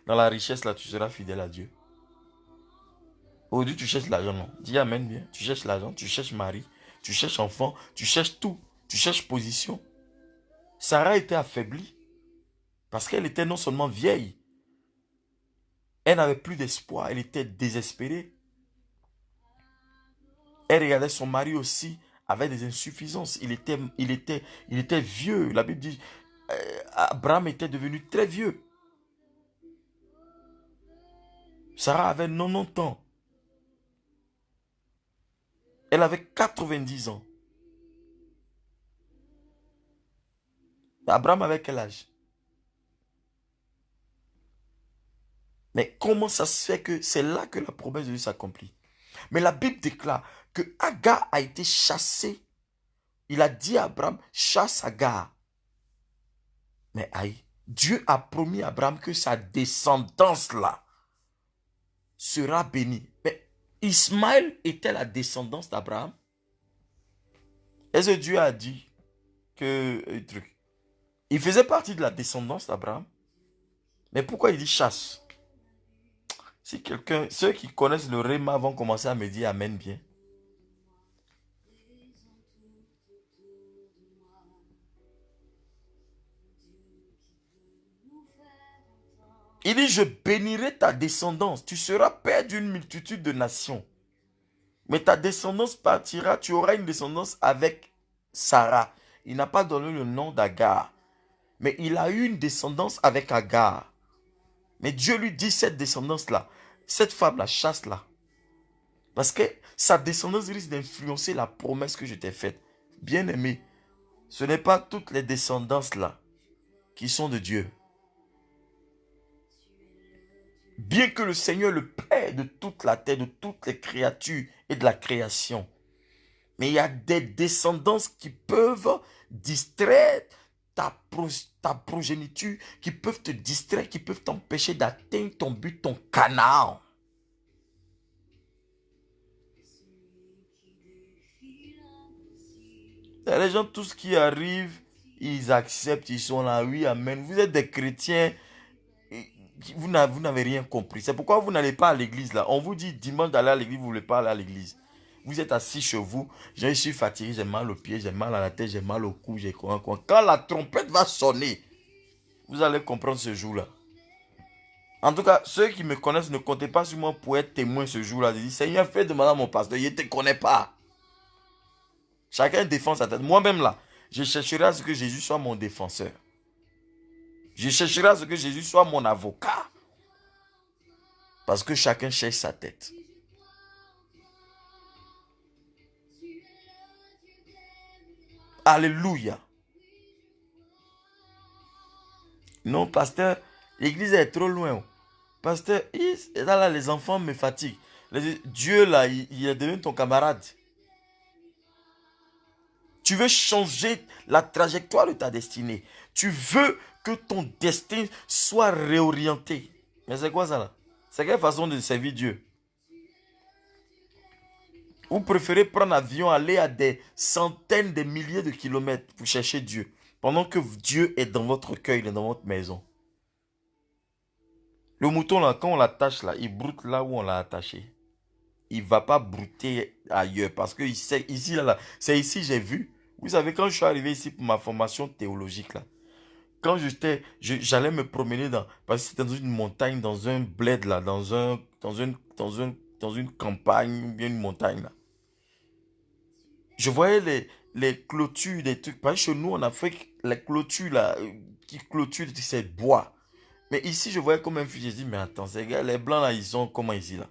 la richesse, là, tu seras fidèle à Dieu. Aujourd'hui, tu cherches l'argent, non. Dis amen bien. Tu cherches l'argent, tu cherches mari, tu cherches enfant, tu cherches tout. Tu cherches position. Sarah était affaiblie parce qu'elle était non seulement vieille, elle n'avait plus d'espoir, elle était désespérée. Elle regardait son mari aussi avec des insuffisances. Il était vieux. La Bible dit, Abraham était devenu très vieux. Sarah avait 90 ans. Elle avait 90 ans. Abraham avait quel âge? Mais comment ça se fait que c'est là que la promesse de Dieu s'accomplit? Mais la Bible déclare que Agar a été chassée. Il a dit à Abraham, chasse Agar. Mais aïe, Dieu a promis à Abraham que sa descendance là sera bénie. Mais Ismaël était la descendance d'Abraham. Est-ce que Dieu a dit que il faisait partie de la descendance d'Abraham? Mais pourquoi il dit chasse? Si ceux qui connaissent le Réma vont commencer à me dire amen bien. Il dit, je bénirai ta descendance. Tu seras père d'une multitude de nations. Mais ta descendance partira, tu auras une descendance avec Sarah. Il n'a pas donné le nom d'Agar. Mais il a eu une descendance avec Agar. Mais Dieu lui dit, cette descendance-là, cette femme-là, chasse-la. Parce que sa descendance risque d'influencer la promesse que je t'ai faite. Bien-aimé, ce n'est pas toutes les descendances-là qui sont de Dieu. Bien que le Seigneur est le Père de toute la terre, de toutes les créatures et de la création. Mais il y a des descendances qui peuvent distraire ta progéniture, qui peuvent te distraire, qui peuvent t'empêcher d'atteindre ton but, ton Canaan. Les gens, tout ce qui arrive, ils acceptent, ils sont là, oui, amen. Vous êtes des chrétiens, vous n'avez rien compris. C'est pourquoi vous n'allez pas à l'église là. On vous dit dimanche d'aller à l'église, vous ne voulez pas aller à l'église. Vous êtes assis chez vous, je suis fatigué, j'ai mal aux pieds, j'ai mal à la tête, j'ai mal au cou, j'ai quoi. Quand la trompette va sonner, vous allez comprendre ce jour-là. En tout cas, ceux qui me connaissent ne comptez pas sur moi pour être témoin ce jour-là. Je dis, Seigneur, fais demander à mon pasteur, il ne te connaît pas. Chacun défend sa tête. Moi-même là, je chercherai à ce que Jésus soit mon défenseur. Je chercherai à ce que Jésus soit mon avocat. Parce que chacun cherche sa tête. Alléluia. Non, pasteur, l'église est trop loin. Pasteur, là, les enfants me fatiguent. Dieu, là, il est devenu ton camarade. Tu veux changer la trajectoire de ta destinée. Tu veux que ton destin soit réorienté. Mais c'est quoi ça là? C'est quelle façon de servir Dieu? Vous préférez prendre l'avion, aller à des centaines de milliers de kilomètres pour chercher Dieu. Pendant que Dieu est dans votre cœur, il est dans votre maison. Le mouton là, quand on l'attache là, il broute là où on l'a attaché. Il ne va pas brouter ailleurs. Parce que ici, là, c'est ici j'ai vu. Vous savez, quand je suis arrivé ici pour ma formation théologique là, quand j'allais me promener parce que c'était dans une montagne, dans un bled là, dans une campagne, ou bien une montagne là. Je voyais les clôtures, des trucs. Parce que chez nous en Afrique, les clôtures là, qui clôturent, c'est bois. Mais ici, je voyais comme un fil. J'ai dit, mais attends, ces gars, les blancs là, ils sont comment ici là?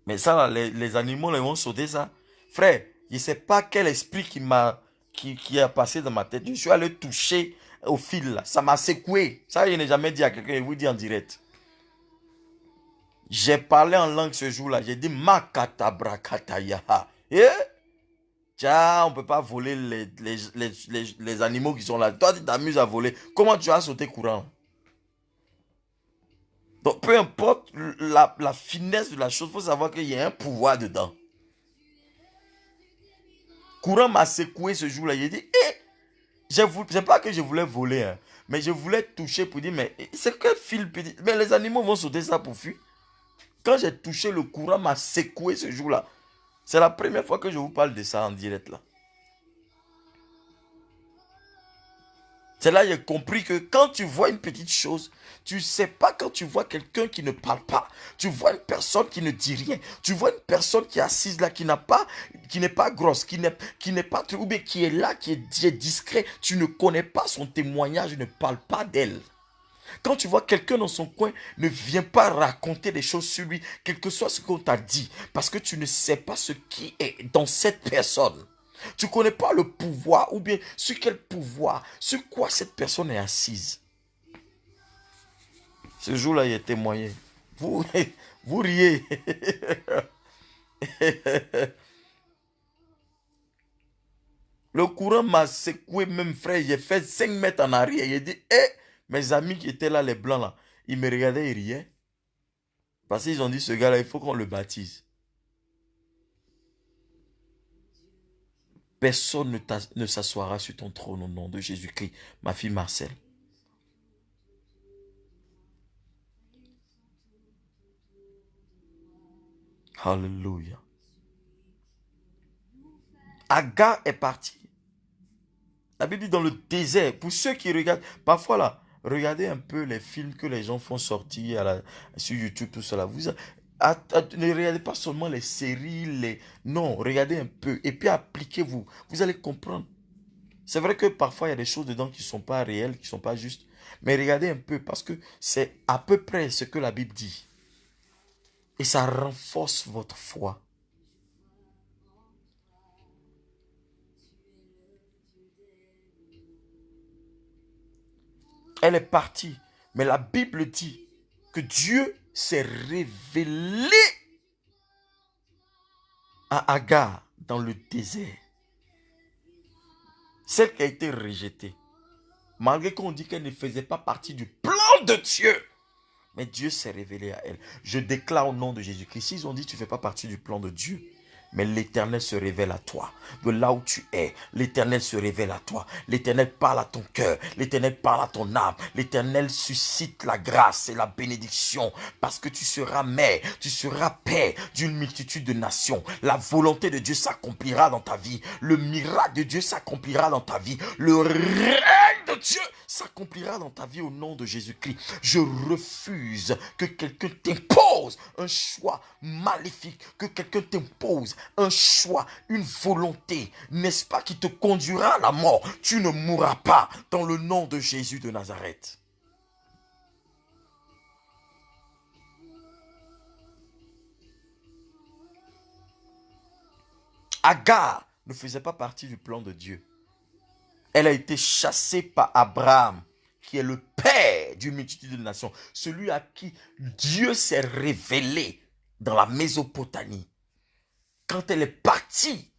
Mais ça là, les animaux là, ils vont sauter ça. Frère, je ne sais pas quel esprit qui a passé dans ma tête. Je suis allé toucher au fil là. Ça m'a secoué. Ça, je n'ai jamais dit à quelqu'un, je vous dis en direct. J'ai parlé en langue ce jour-là. J'ai dit, Makatabrakatayaha. Eh? Tiens, on ne peut pas voler les animaux qui sont là. Toi, tu t'amuses à voler. Comment tu vas sauter courant? Donc, peu importe la finesse de la chose, il faut savoir qu'il y a un pouvoir dedans. Courant m'a secoué ce jour-là. J'ai dit, c'est pas que je voulais voler, hein, mais je voulais toucher pour dire, mais c'est quel fil petit? Mais les animaux vont sauter ça pour fuir. Quand j'ai touché, le courant m'a secoué ce jour-là. C'est la première fois que je vous parle de ça en direct là. C'est là que j'ai compris que quand tu vois une petite chose, tu ne sais pas quand tu vois quelqu'un qui ne parle pas. Tu vois une personne qui ne dit rien. Tu vois une personne qui est assise là, qui n'est pas grosse, qui n'est pas, ou bien qui est là, qui est discret. Tu ne connais pas son témoignage, ne parle pas d'elle. Quand tu vois quelqu'un dans son coin, ne viens pas raconter des choses sur lui, quel que soit ce qu'on t'a dit, parce que tu ne sais pas ce qui est dans cette personne. Tu ne connais pas le pouvoir, ou bien sur quel pouvoir, sur quoi cette personne est assise. Ce jour-là, il a témoigné. Vous, vous riez. Le courant m'a secoué, même frère. J'ai fait 5 mètres en arrière. Il a dit, mes amis qui étaient là, les blancs là, ils me regardaient et riaient. Parce qu'ils ont dit, ce gars-là, il faut qu'on le baptise. Personne ne s'assoira sur ton trône au nom de Jésus-Christ, ma fille Marcel. Alléluia. Agar est parti. La Bible dit dans le désert. Pour ceux qui regardent, parfois là, regardez un peu les films que les gens font sortir sur YouTube, tout cela. Ne regardez pas seulement les séries, non, regardez un peu et puis appliquez-vous. Vous allez comprendre. C'est vrai que parfois il y a des choses dedans qui ne sont pas réelles, qui ne sont pas justes. Mais regardez un peu parce que c'est à peu près ce que la Bible dit. Et ça renforce votre foi. Elle est partie. Mais la Bible dit que Dieu s'est révélé à Agar dans le désert. Celle qui a été rejetée. Malgré qu'on dit qu'elle ne faisait pas partie du plan de Dieu. Mais Dieu s'est révélé à elle. Je déclare au nom de Jésus-Christ. Ils ont dit que tu ne fais pas partie du plan de Dieu. Mais l'Éternel se révèle à toi. De là où tu es, l'Éternel se révèle à toi. L'Éternel parle à ton cœur. L'Éternel parle à ton âme. L'Éternel suscite la grâce et la bénédiction. Parce que tu seras mère, tu seras père d'une multitude de nations. La volonté de Dieu s'accomplira dans ta vie. Le miracle de Dieu s'accomplira dans ta vie. Le règne de Dieu s'accomplira dans ta vie au nom de Jésus-Christ. Je refuse que quelqu'un t'impose un choix maléfique, que quelqu'un t'impose un choix, une volonté, n'est-ce pas, qui te conduira à la mort. Tu ne mourras pas dans le nom de Jésus de Nazareth. Agar ne faisait pas partie du plan de Dieu. Elle a été chassée par Abraham, qui est le père d'une multitude de nations, celui à qui Dieu s'est révélé dans la Mésopotamie. Quand elle est partie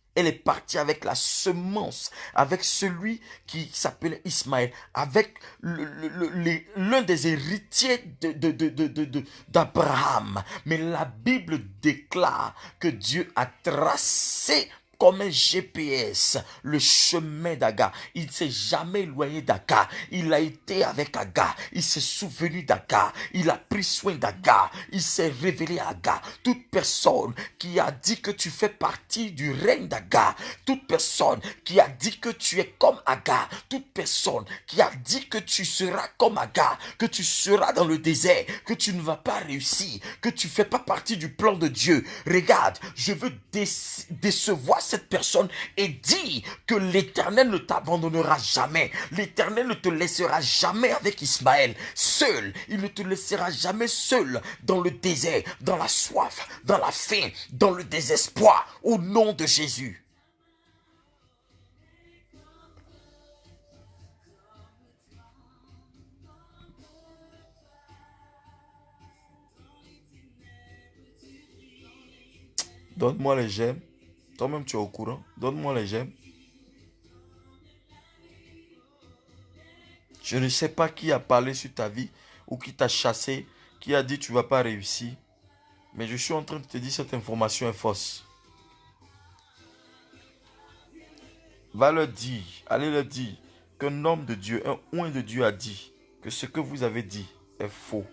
avec la semence, avec celui qui s'appelait Ismaël, avec l'un des héritiers d'Abraham. Mais la Bible déclare que Dieu a tracé comme un GPS, le chemin d'Agar. Il ne s'est jamais éloigné d'Agar. Il a été avec Agar. Il s'est souvenu d'Agar. Il a pris soin d'Agar. Il s'est révélé à Agar. Toute personne qui a dit que tu fais partie du règne d'Agar, toute personne qui a dit que tu es comme Agar, toute personne qui a dit que tu seras comme Agar, que tu seras dans le désert, que tu ne vas pas réussir, que tu ne fais pas partie du plan de Dieu. Regarde, je veux décevoir cette personne et dire que l'Éternel ne t'abandonnera jamais. L'Éternel ne te laissera jamais avec Ismaël seul. Il ne te laissera jamais seul dans le désert, dans la soif, dans la faim, dans le désespoir, au nom de Jésus. Donne-moi les j'aime. Toi-même, tu es au courant. Donne-moi les j'aime. Je ne sais pas qui a parlé sur ta vie ou qui t'a chassé, qui a dit tu ne vas pas réussir. Mais je suis en train de te dire cette information est fausse. Va leur dire, allez leur dire qu'un homme de Dieu, un oint de Dieu a dit que ce que vous avez dit est faux.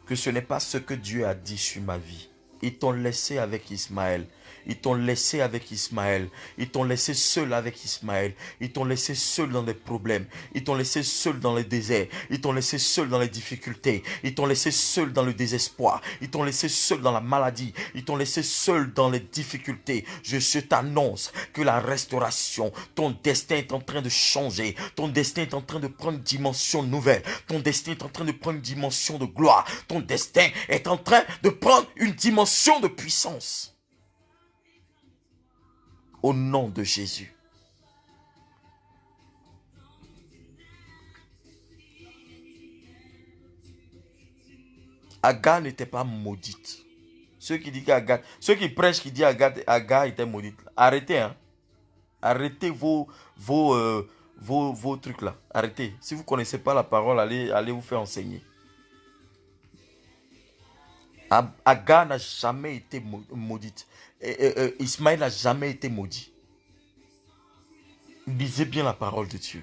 Que ce n'est pas ce que Dieu a dit sur ma vie. Ils t'ont laissé avec Ismaël. Ils t'ont laissé avec Ismaël. Ils t'ont laissé seul avec Ismaël. Ils t'ont laissé seul dans les problèmes. Ils t'ont laissé seul dans les déserts. Ils t'ont laissé seul dans les difficultés. Ils t'ont laissé seul dans le désespoir. Ils t'ont laissé seul dans la maladie. Ils t'ont laissé seul dans les difficultés. Je t'annonce que la restauration, ton destin est en train de changer. Ton destin est en train de prendre une dimension nouvelle. Ton destin est en train de prendre une dimension de gloire. Ton destin est en train de prendre une dimension de puissance. Au nom de Jésus. Agar n'était pas maudite. Ceux qui prêchent qui disent Agar était maudite. Arrêtez, hein. Arrêtez vos trucs là. Arrêtez. Si vous ne connaissez pas la parole, allez vous faire enseigner. Agar n'a jamais été maudite. Ismaël n'a jamais été maudit. Lisez bien la parole de Dieu.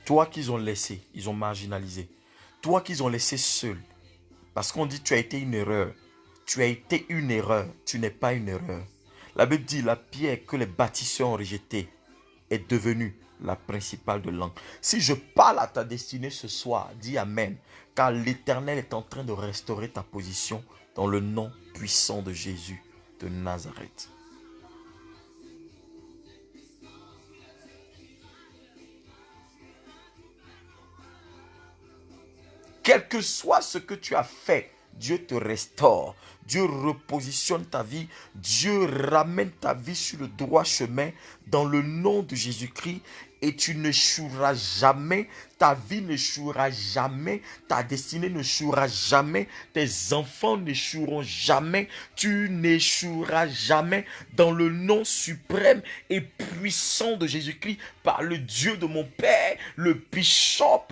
Toi qu'ils ont laissé, ils ont marginalisé. Toi qu'ils ont laissé seul. Parce qu'on dit tu as été une erreur. Tu as été une erreur. Tu n'es pas une erreur. La Bible dit la pierre que les bâtisseurs ont rejetée est devenue la principale de l'angle. Si je parle à ta destinée ce soir, dis Amen. Car l'Éternel est en train de restaurer ta position dans le nom puissant de Jésus de Nazareth. Quel que soit ce que tu as fait, Dieu te restaure. Dieu repositionne ta vie. Dieu ramène ta vie sur le droit chemin dans le nom de Jésus-Christ. Et tu n'échoueras jamais, ta vie n'échouera jamais, ta destinée n'échouera jamais, tes enfants n'échoueront jamais, tu n'échoueras jamais dans le nom suprême et puissant de Jésus-Christ par le Dieu de mon Père, le bishop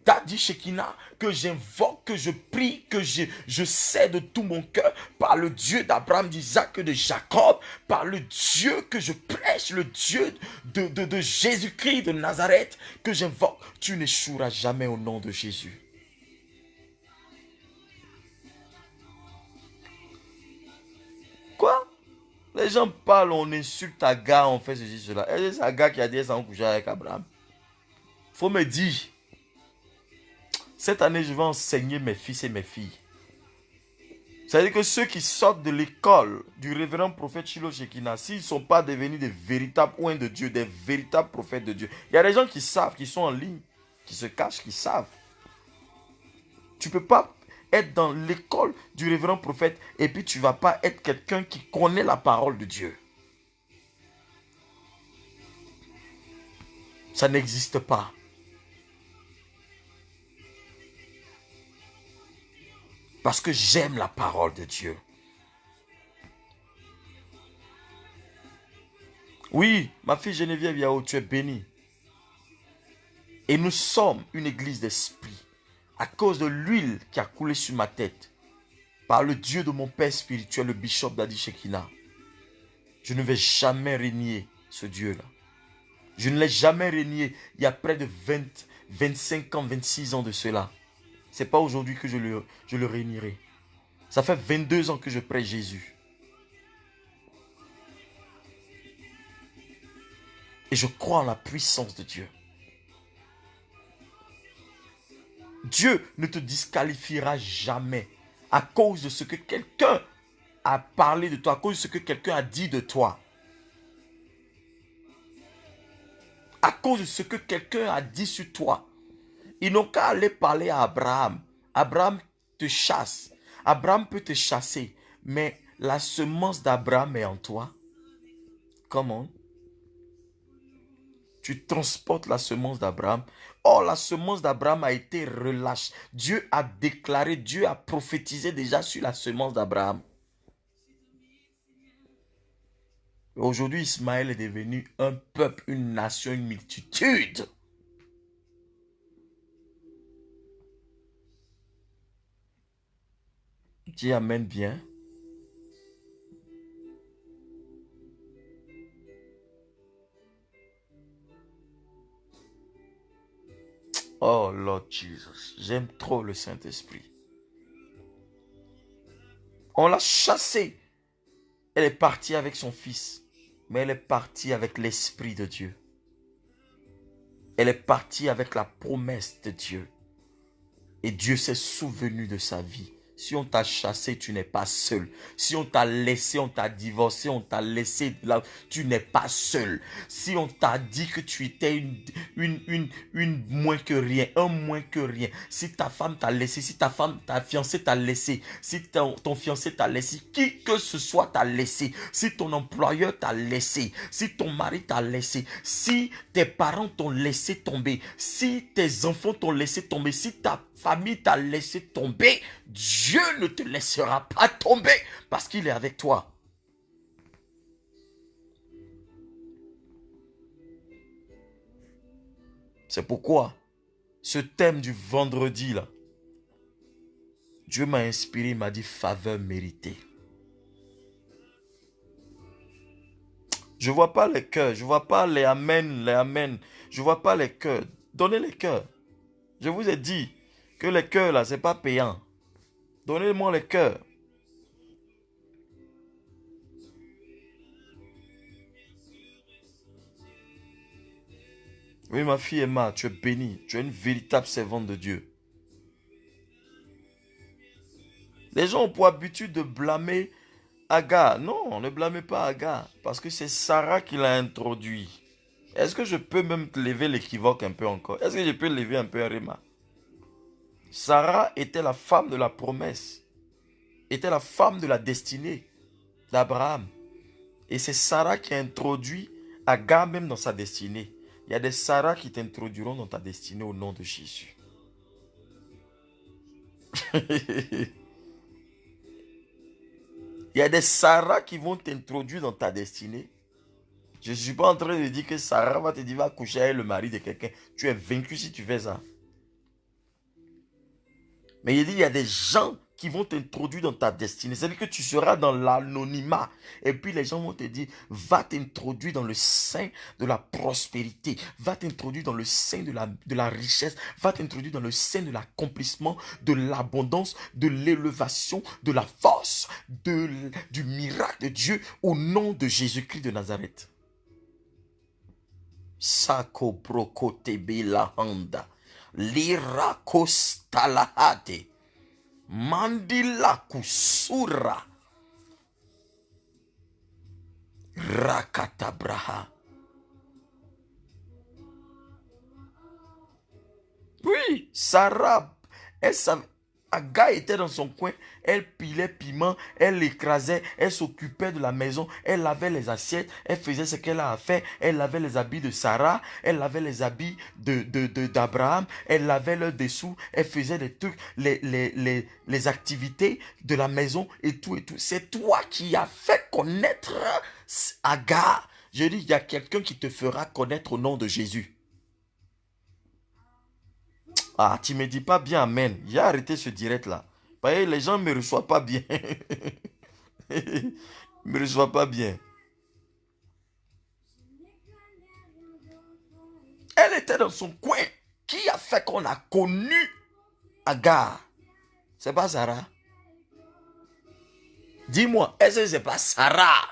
Dadi Shekina, que j'invoque, que je prie, que je sais de tout mon cœur, par le Dieu d'Abraham, d'Isaac et de Jacob, par le Dieu que je prêche, le Dieu de Jésus-Christ de Nazareth, que j'invoque, tu n'échoueras jamais au nom de Jésus. les gens parlent, on insulte Agar, on fait ceci, cela. Et c'est Agar qui a dit ça en couchant avec Abraham. Faut me dire, cette année, je vais enseigner mes fils et mes filles. C'est-à-dire que ceux qui sortent de l'école du révérend prophète Shiloh Shekinah, s'ils ne sont pas devenus des véritables oins de Dieu, des véritables prophètes de Dieu. Il y a des gens qui savent, qui sont en ligne, qui se cachent, qui savent. Tu ne peux pas être dans l'école du révérend prophète et puis tu ne vas pas être quelqu'un qui connaît la parole de Dieu. Ça n'existe pas. Parce que j'aime la parole de Dieu. Oui, ma fille Geneviève Yao, tu es bénie. Et nous sommes une église d'esprit. À cause de l'huile qui a coulé sur ma tête. Par le Dieu de mon père spirituel, le bishop d'Adi Shekinah. Je ne vais jamais régner ce Dieu-là. Je ne l'ai jamais régné il y a près de 25 ans, 26 ans de cela. Ce n'est pas aujourd'hui que je le régnerai. Ça fait 22 ans que je prêche Jésus. Et je crois en la puissance de Dieu. Dieu ne te disqualifiera jamais à cause de ce que quelqu'un a parlé de toi, à cause de ce que quelqu'un a dit de toi. À cause de ce que quelqu'un a dit sur toi. Ils n'ont qu'à aller parler à Abraham. Abraham te chasse. Abraham peut te chasser. Mais la semence d'Abraham est en toi. Comment? Tu transportes la semence d'Abraham. Or, la semence d'Abraham a été relâchée. Dieu a déclaré, Dieu a prophétisé déjà sur la semence d'Abraham. Aujourd'hui, Ismaël est devenu un peuple, une nation, une multitude. Dis amen bien. Oh Lord Jesus, j'aime trop le Saint-Esprit. On l'a chassée. Elle est partie avec son fils. Mais elle est partie avec l'Esprit de Dieu. Elle est partie avec la promesse de Dieu. Et Dieu s'est souvenu de sa vie. Si on t'a chassé, tu n'es pas seul. Si on t'a laissé, on t'a divorcé, on t'a laissé là, tu n'es pas seul. Si on t'a dit que tu étais une moins que rien, un moins que rien. Si ta femme t'a laissé, si ta fiancée t'a laissé, si ton fiancé t'a laissé, qui que ce soit t'a laissé, si ton employeur t'a laissé, si ton mari t'a laissé, si tes parents t'ont laissé tomber, si tes enfants t'ont laissé tomber, si ta famille t'a laissé tomber, Dieu ne te laissera pas tomber parce qu'il est avec toi. C'est pourquoi ce thème du vendredi là, Dieu m'a inspiré, il m'a dit faveur méritée. Je ne vois pas les cœurs, je ne vois pas les amen, je ne vois pas les cœurs. Donnez les cœurs. Je vous ai dit que les cœurs là, ce n'est pas payant. Donnez-moi les cœurs. Oui, ma fille Emma, tu es bénie. Tu es une véritable servante de Dieu. Les gens ont pour habitude de blâmer Agar. Non, ne blâmez pas Agar. Parce que c'est Sarah qui l'a introduit. Est-ce que je peux même lever l'équivoque un peu encore? Est-ce que je peux lever un peu un Réma? Sarah était la femme de la promesse. Était la femme de la destinée d'Abraham. Et c'est Sarah qui a introduit Agar même dans sa destinée. Il y a des Sarah qui t'introduiront dans ta destinée au nom de Jésus. Il y a des Sarah qui vont t'introduire dans ta destinée. Je ne suis pas en train de dire que Sarah va te dire va coucher avec le mari de quelqu'un. Tu es vaincu si tu fais ça. Mais il dit il y a des gens qui vont t'introduire dans ta destinée. C'est-à-dire que tu seras dans l'anonymat. Et puis les gens vont te dire, va t'introduire dans le sein de la prospérité. Va t'introduire dans le sein de la richesse. Va t'introduire dans le sein de l'accomplissement, de l'abondance, de l'élévation, de la force, du miracle de Dieu au nom de Jésus-Christ de Nazareth. Sako broko tebe la handa. Lira kostalahate. Mandila kusura. Rakatabraha. Oui, Sarah, elle savait. Aga était dans son coin, elle pilait piment, elle écrasait, elle s'occupait de la maison, elle lavait les assiettes, elle faisait ce qu'elle a à faire, elle lavait les habits de Sarah, elle lavait les habits d'Abraham, elle lavait leurs dessous, elle faisait des trucs, les activités de la maison et tout et tout. C'est toi qui as fait connaître Agar. Je dis, il y a quelqu'un qui te fera connaître au nom de Jésus. Ah, tu me dis pas bien amen. J'ai arrêté ce direct là. Parce que les gens ne me reçoivent pas bien. Ils me reçoivent pas bien. Elle était dans son coin. Qui a fait qu'on a connu Agar? C'est pas Sarah. Dis-moi, est-ce que c'est pas Sarah?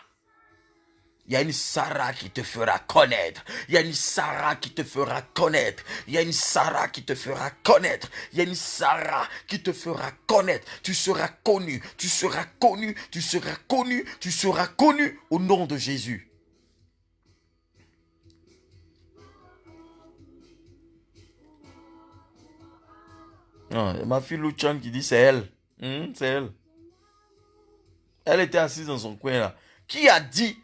Il y a une Sarah qui te fera connaître. Il y a une Sarah qui te fera connaître. Il y a une Sarah qui te fera connaître. Il y a une Sarah qui te fera connaître. Tu seras connu. Tu seras connu. Tu seras connu. Tu seras connu au nom de Jésus. Ah, ma fille Luchan qui dit c'est elle. C'est elle. Elle était assise dans son coin là. Qui a dit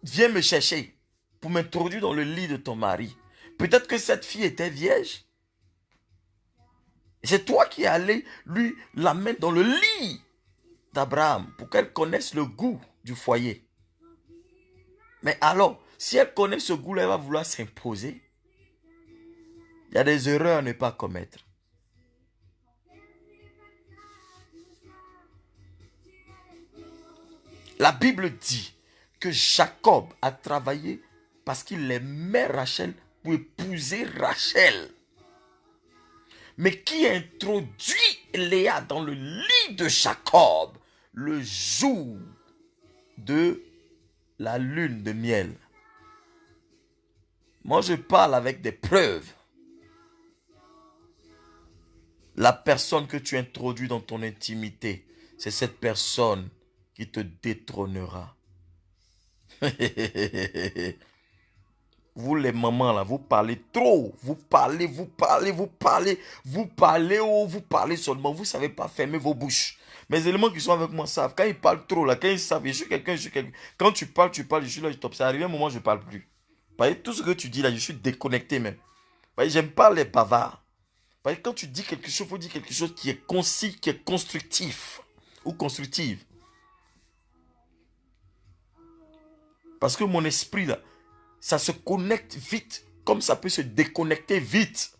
viens me chercher pour m'introduire dans le lit de ton mari? Peut-être que cette fille était vierge. C'est toi qui es allé lui la mettre dans le lit d'Abraham pour qu'elle connaisse le goût du foyer. Mais alors, si elle connaît ce goût-là, elle va vouloir s'imposer. Il y a des erreurs à ne pas commettre. La Bible dit que Jacob a travaillé parce qu'il aimait Rachel pour épouser Rachel. Mais qui introduit Léa dans le lit de Jacob le jour de la lune de miel? Moi, je parle avec des preuves. La personne que tu introduis dans ton intimité, c'est cette personne qui te détrônera. Vous les mamans là, vous parlez trop. Vous parlez seulement. Vous ne savez pas fermer vos bouches. Mes éléments qui sont avec moi savent. Quand ils parlent trop là, quand ils savent, je suis quelqu'un, Quand tu parles, je suis là, je t'observe. Arrivé un moment, je ne parle plus. Parce que tout ce que tu dis là, je suis déconnecté même. Parce que j'aime pas les bavards. Parce que quand tu dis quelque chose, il faut dire quelque chose qui est concis, qui est constructif. Ou constructive. Parce que mon esprit là, ça se connecte vite, comme ça peut se déconnecter vite.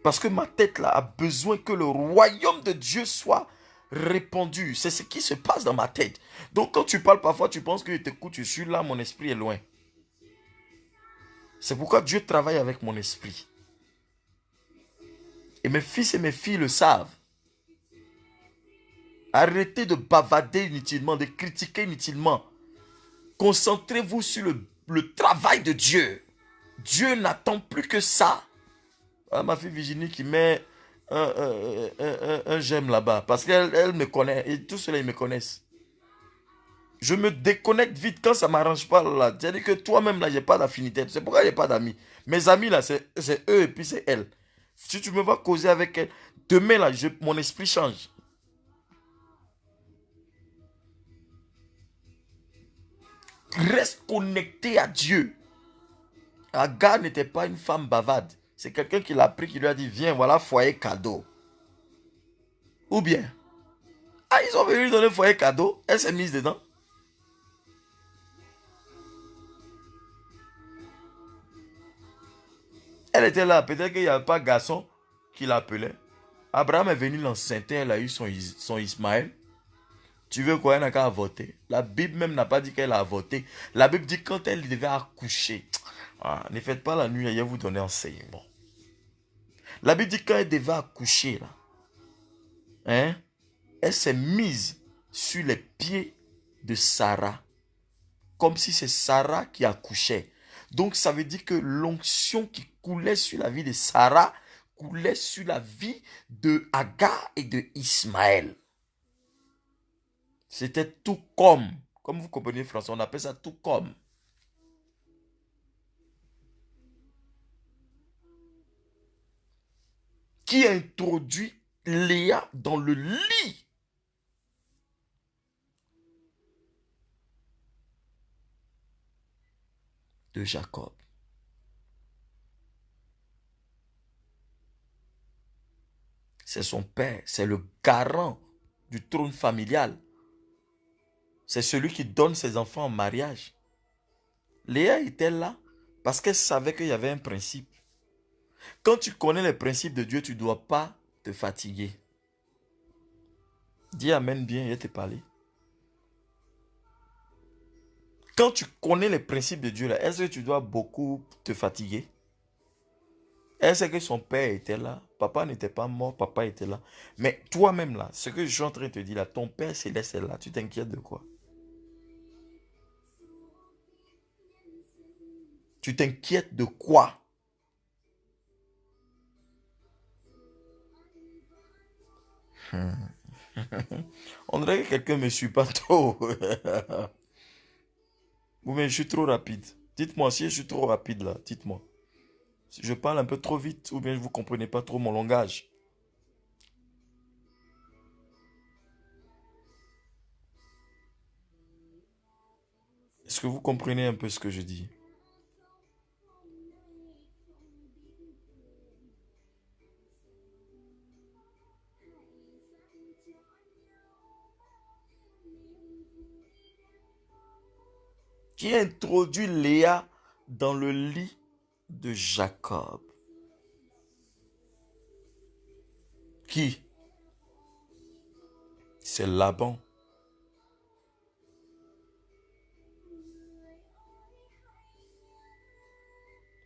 Parce que ma tête là a besoin que le royaume de Dieu soit répandu. C'est ce qui se passe dans ma tête. Donc quand tu parles parfois, tu penses que je t'écoute, je suis là, mon esprit est loin. C'est pourquoi Dieu travaille avec mon esprit. Et mes fils et mes filles le savent. Arrêtez de bavader inutilement, de critiquer inutilement. Concentrez-vous sur le travail de Dieu. Dieu n'attend plus que ça. Ah, ma fille Virginie qui met un j'aime là-bas. Parce qu'elle me connaît. Et tous ceux-là, ils me connaissent. Je me déconnecte vite quand ça ne m'arrange pas. Là. C'est-à-dire que toi-même, là, j'ai pas d'affinité. C'est pourquoi j'ai pas d'amis. Mes amis, là, c'est eux et puis c'est elle. Si tu me vas causer avec elle, demain, là, mon esprit change. Reste connecté à Dieu. Agar n'était pas une femme bavarde. C'est quelqu'un qui l'a pris, qui lui a dit, viens, voilà foyer cadeau. Ou bien, ah, ils ont venu lui donner foyer cadeau, elle s'est mise dedans. Elle était là, peut-être qu'il n'y avait pas garçon qui l'appelait. Abraham est venu l'enceinte, elle a eu son Ismaël. Tu veux quoi, elle n'a qu'à avorter. La Bible même n'a pas dit qu'elle a avorté. La Bible dit quand elle devait accoucher. Ah, ne faites pas la nuit, je vais vous donner enseignement. La Bible dit quand elle devait accoucher, là, hein, elle s'est mise sur les pieds de Sarah. Comme si c'est Sarah qui accouchait. Donc ça veut dire que l'onction qui coulait sur la vie de Sarah coulait sur la vie de Agar et de Ismaël. C'était tout comme vous comprenez français, on appelle ça tout comme. Qui introduit Léa dans le lit de Jacob. C'est son père, c'est le garant du trône familial. C'est celui qui donne ses enfants en mariage. Léa était là parce qu'elle savait qu'il y avait un principe. Quand tu connais les principes de Dieu, tu ne dois pas te fatiguer. Dis amen bien, je te parler. Quand tu connais les principes de Dieu, est-ce que tu dois beaucoup te fatiguer? Elle sait que son père était là. Papa n'était pas mort, papa était là. Mais toi-même là, ce que je suis en train de te dire là, ton père céleste est là. Tu t'inquiètes de quoi? Tu t'inquiètes de quoi? On dirait que quelqu'un ne me suit pas trop. Ou bien je suis trop rapide. Dites-moi si je suis trop rapide là. Dites-moi. Si je parle un peu trop vite ou bien vous ne comprenez pas trop mon langage. Est-ce que vous comprenez un peu ce que je dis? Qui introduit Léa dans le lit de Jacob? Qui? C'est Laban.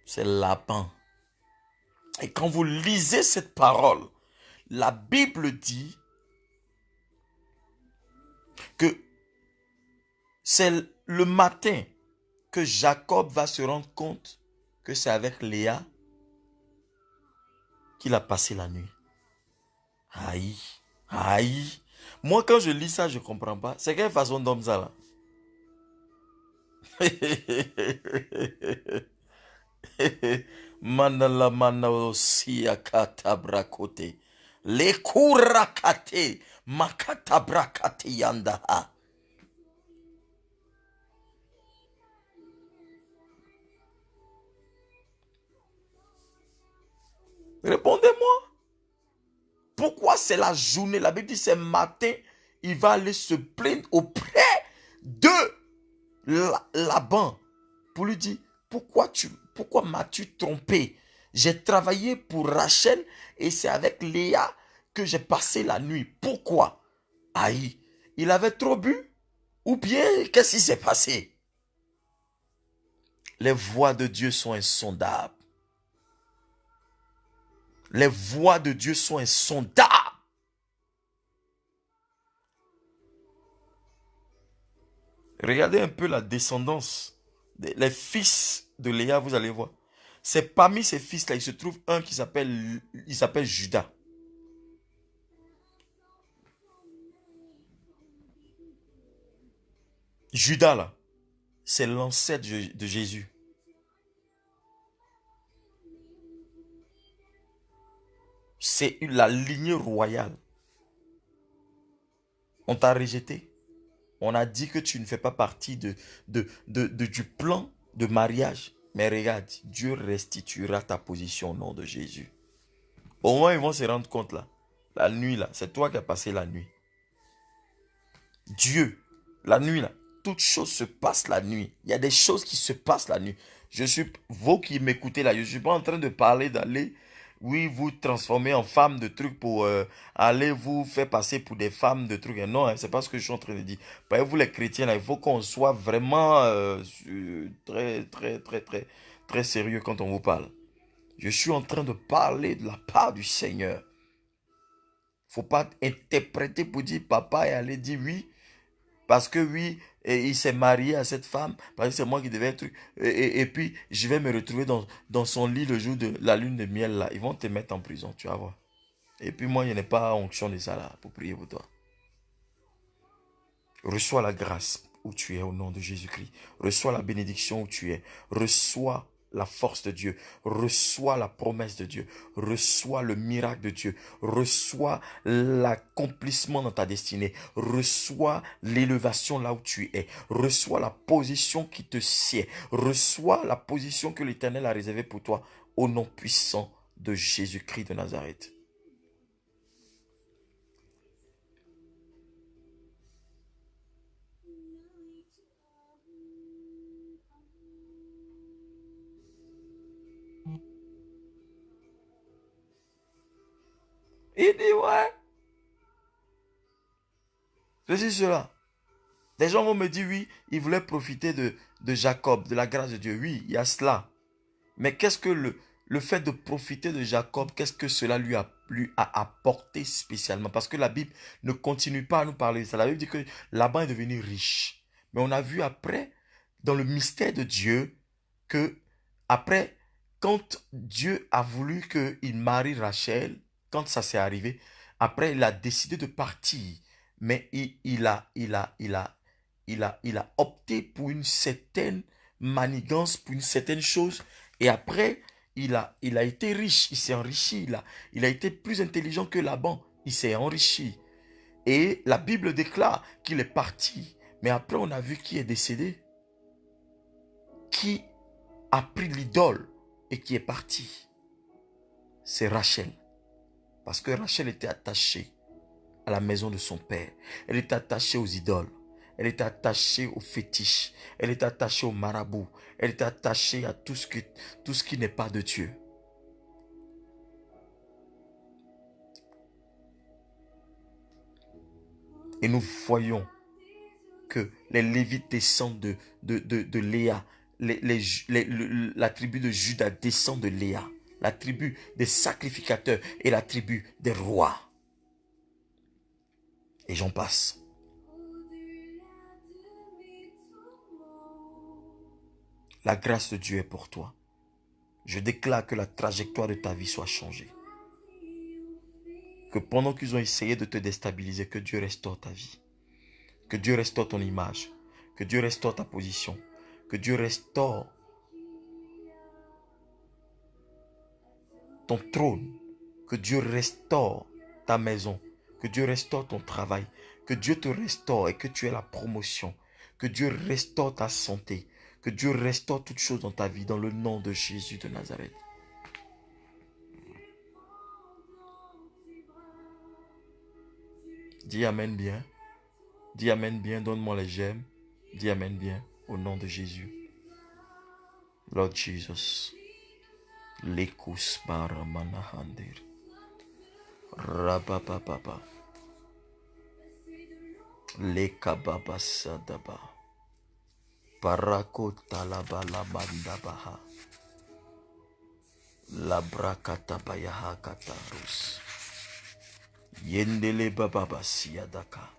C'est Laban. Et quand vous lisez cette parole, la Bible dit que c'est le matin que Jacob va se rendre compte que c'est avec Léa qu'il a passé la nuit. Aïe, aïe. Moi, quand je lis ça, je ne comprends pas. C'est quelle façon d'homme ça là? Manala manaosi akata brakote. Le kurakate makata brakate yandaha. Répondez-moi. Pourquoi c'est la journée? La Bible dit c'est matin, il va aller se plaindre auprès de Laban pour lui dire pourquoi m'as-tu trompé? J'ai travaillé pour Rachel et c'est avec Léa que j'ai passé la nuit. Pourquoi? Aïe, il avait trop bu? Ou bien qu'est-ce qui s'est passé? Les voies de Dieu sont insondables. Les voies de Dieu sont insondables. Regardez un peu la descendance. Les fils de Léa, vous allez voir. C'est parmi ces fils-là, il se trouve un qui s'appelle Judas. Judas, là, c'est l'ancêtre de Jésus. C'est la lignée royale. On t'a rejeté. On a dit que tu ne fais pas partie du plan de mariage. Mais regarde, Dieu restituera ta position au nom de Jésus. Au moins, ils vont se rendre compte là. La nuit là, c'est toi qui as passé la nuit. Dieu, la nuit là, toutes choses se passent la nuit. Il y a des choses qui se passent la nuit. Vous qui m'écoutez là, je ne suis pas en train de parler d'aller oui, vous transformez en femme de trucs pour aller vous faire passer pour des femmes de trucs. Et non, hein, c'est pas ce que je suis en train de dire. Voyez-vous, les chrétiens, là, il faut qu'on soit vraiment très, très, très, très, très sérieux quand on vous parle. Je suis en train de parler de la part du Seigneur. Faut pas interpréter pour dire papa et aller dire oui. Parce que oui, et il s'est marié à cette femme, parce que c'est moi qui devais être... Et puis, je vais me retrouver dans son lit le jour de la lune de miel, là. Ils vont te mettre en prison, tu vas voir. Et puis moi, je n'ai pas onction de ça, là, pour prier pour toi. Reçois la grâce où tu es au nom de Jésus-Christ. Reçois la bénédiction où tu es. Reçois la force de Dieu. Reçois la promesse de Dieu. Reçois le miracle de Dieu. Reçois l'accomplissement dans ta destinée. Reçois l'élévation là où tu es. Reçois la position qui te sied. Reçois la position que l'Éternel a réservée pour toi au nom puissant de Jésus-Christ de Nazareth. Il dit ouais. Ceci, cela. Des gens vont me dire, oui, ils voulaient profiter de Jacob, de la grâce de Dieu. Oui, il y a cela. Mais qu'est-ce que le fait de profiter de Jacob, qu'est-ce que cela lui a apporté spécialement? Parce que la Bible ne continue pas à nous parler de ça. La Bible dit que Laban est devenu riche. Mais on a vu après, dans le mystère de Dieu, que après, quand Dieu a voulu qu'il marie Rachel, quand ça s'est arrivé, après, il a décidé de partir. Mais il a opté pour une certaine manigance, pour une certaine chose. Et après, il a été riche, il s'est enrichi. Il a été plus intelligent que Laban, il s'est enrichi. Et la Bible déclare qu'il est parti. Mais après, on a vu qui est décédé. Qui a pris l'idole et qui est parti. C'est Rachel. Parce que Rachel était attachée à la maison de son père. Elle était attachée aux idoles. Elle était attachée aux fétiches. Elle était attachée aux marabouts. Elle était attachée à tout ce qui n'est pas de Dieu. Et nous voyons que les Lévites descendent de Léa. La tribu de Juda descend de Léa. La tribu des sacrificateurs et la tribu des rois. Et j'en passe. La grâce de Dieu est pour toi. Je déclare que la trajectoire de ta vie soit changée. Que pendant qu'ils ont essayé de te déstabiliser, que Dieu restaure ta vie. Que Dieu restaure ton image. Que Dieu restaure ta position. Que Dieu restaure ton trône. Que Dieu restaure ta maison. Que Dieu restaure ton travail. Que Dieu te restaure et que tu aies la promotion. Que Dieu restaure ta santé. Que Dieu restaure toutes choses dans ta vie dans le nom de Jésus de Nazareth. Dis Amen bien. Dis Amen bien. Donne-moi les j'aime. Dis Amen bien. Au nom de Jésus. Lord Jesus. Lekus baramanahandir. Rabababa. Lekababa sadaba. Parako talaba labandabaha. Labrakatabayaha katarus. Yendele bababa siadaka.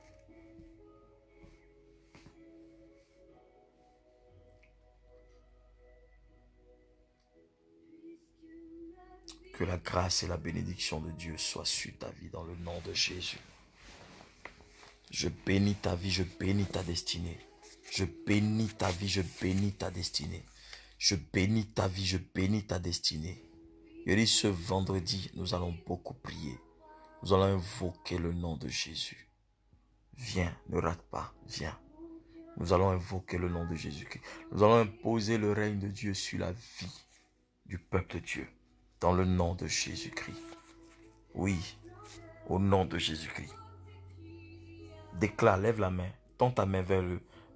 Que la grâce et la bénédiction de Dieu soient sur ta vie dans le nom de Jésus. Je bénis ta vie, je bénis ta destinée. Je bénis ta vie, je bénis ta destinée. Je bénis ta vie, je bénis ta destinée. Je dis ce vendredi, nous allons beaucoup prier. Nous allons invoquer le nom de Jésus. Viens, ne rate pas, viens. Nous allons invoquer le nom de Jésus-Christ. Nous allons imposer le règne de Dieu sur la vie du peuple de Dieu. Dans le nom de Jésus-Christ. Oui, au nom de Jésus-Christ. Déclare, lève la main, tends ta main vers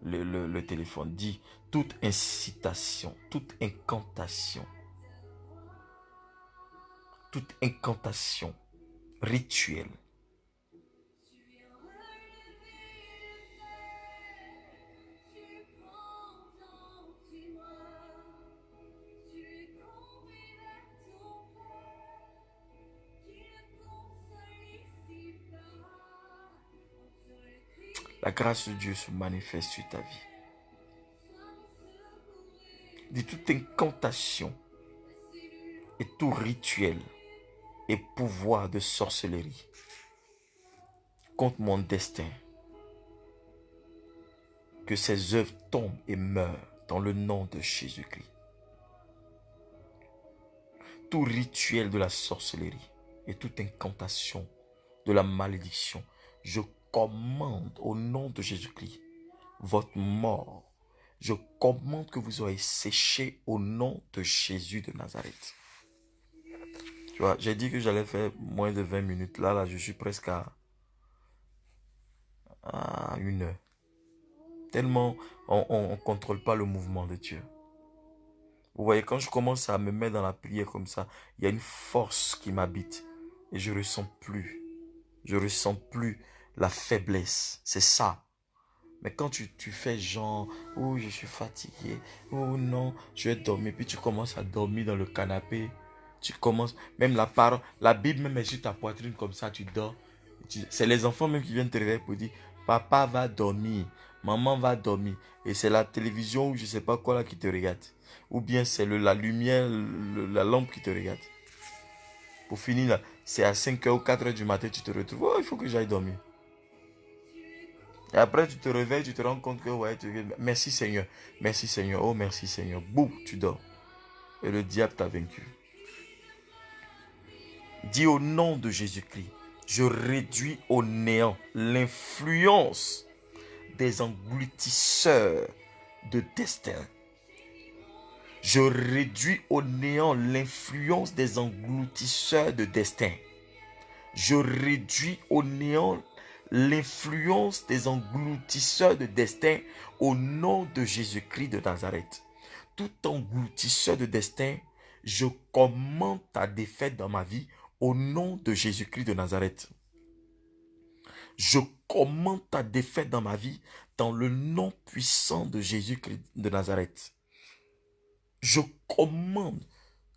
le téléphone. Dis, toute incitation, toute incantation toute incantation rituelle, la grâce de Dieu se manifeste sur ta vie. De toute incantation et tout rituel et pouvoir de sorcellerie contre mon destin, que ces œuvres tombent et meurent dans le nom de Jésus-Christ. Tout rituel de la sorcellerie et toute incantation de la malédiction, je commande au nom de Jésus-Christ votre mort. Je commande que vous soyez séchés au nom de Jésus de Nazareth. Tu vois, j'ai dit que j'allais faire moins de 20 minutes. Là, je suis presque à 1 heure. Tellement on ne contrôle pas le mouvement de Dieu. Vous voyez, quand je commence à me mettre dans la prière comme ça, il y a une force qui m'habite. Et je ne ressens plus. Je ne ressens plus la faiblesse. C'est ça. Mais quand tu fais genre, oh je suis fatigué, oh non, je vais dormir, puis tu commences à dormir dans le canapé, tu commences, même la Bible même est sur ta poitrine comme ça, tu dors. C'est les enfants même qui viennent te réveiller pour dire, papa va dormir, maman va dormir. Et c'est la télévision ou je ne sais pas quoi là qui te regarde. Ou bien c'est la lumière, la lampe qui te regarde. Pour finir là, c'est à 5h ou 4h du matin, tu te retrouves, oh il faut que j'aille dormir. Et après, tu te réveilles, tu te rends compte que, ouais, merci Seigneur, oh merci Seigneur. Boum, tu dors. Et le diable t'a vaincu. Dis au nom de Jésus-Christ, je réduis au néant l'influence des engloutisseurs de destin. Je réduis au néant l'influence des engloutisseurs de destin. Je réduis au néant l'influence des engloutisseurs de destin au nom de Jésus-Christ de Nazareth. Tout engloutisseur de destin, je commande ta défaite dans ma vie au nom de Jésus-Christ de Nazareth. Je commande ta défaite dans ma vie dans le nom puissant de Jésus-Christ de Nazareth. Je commande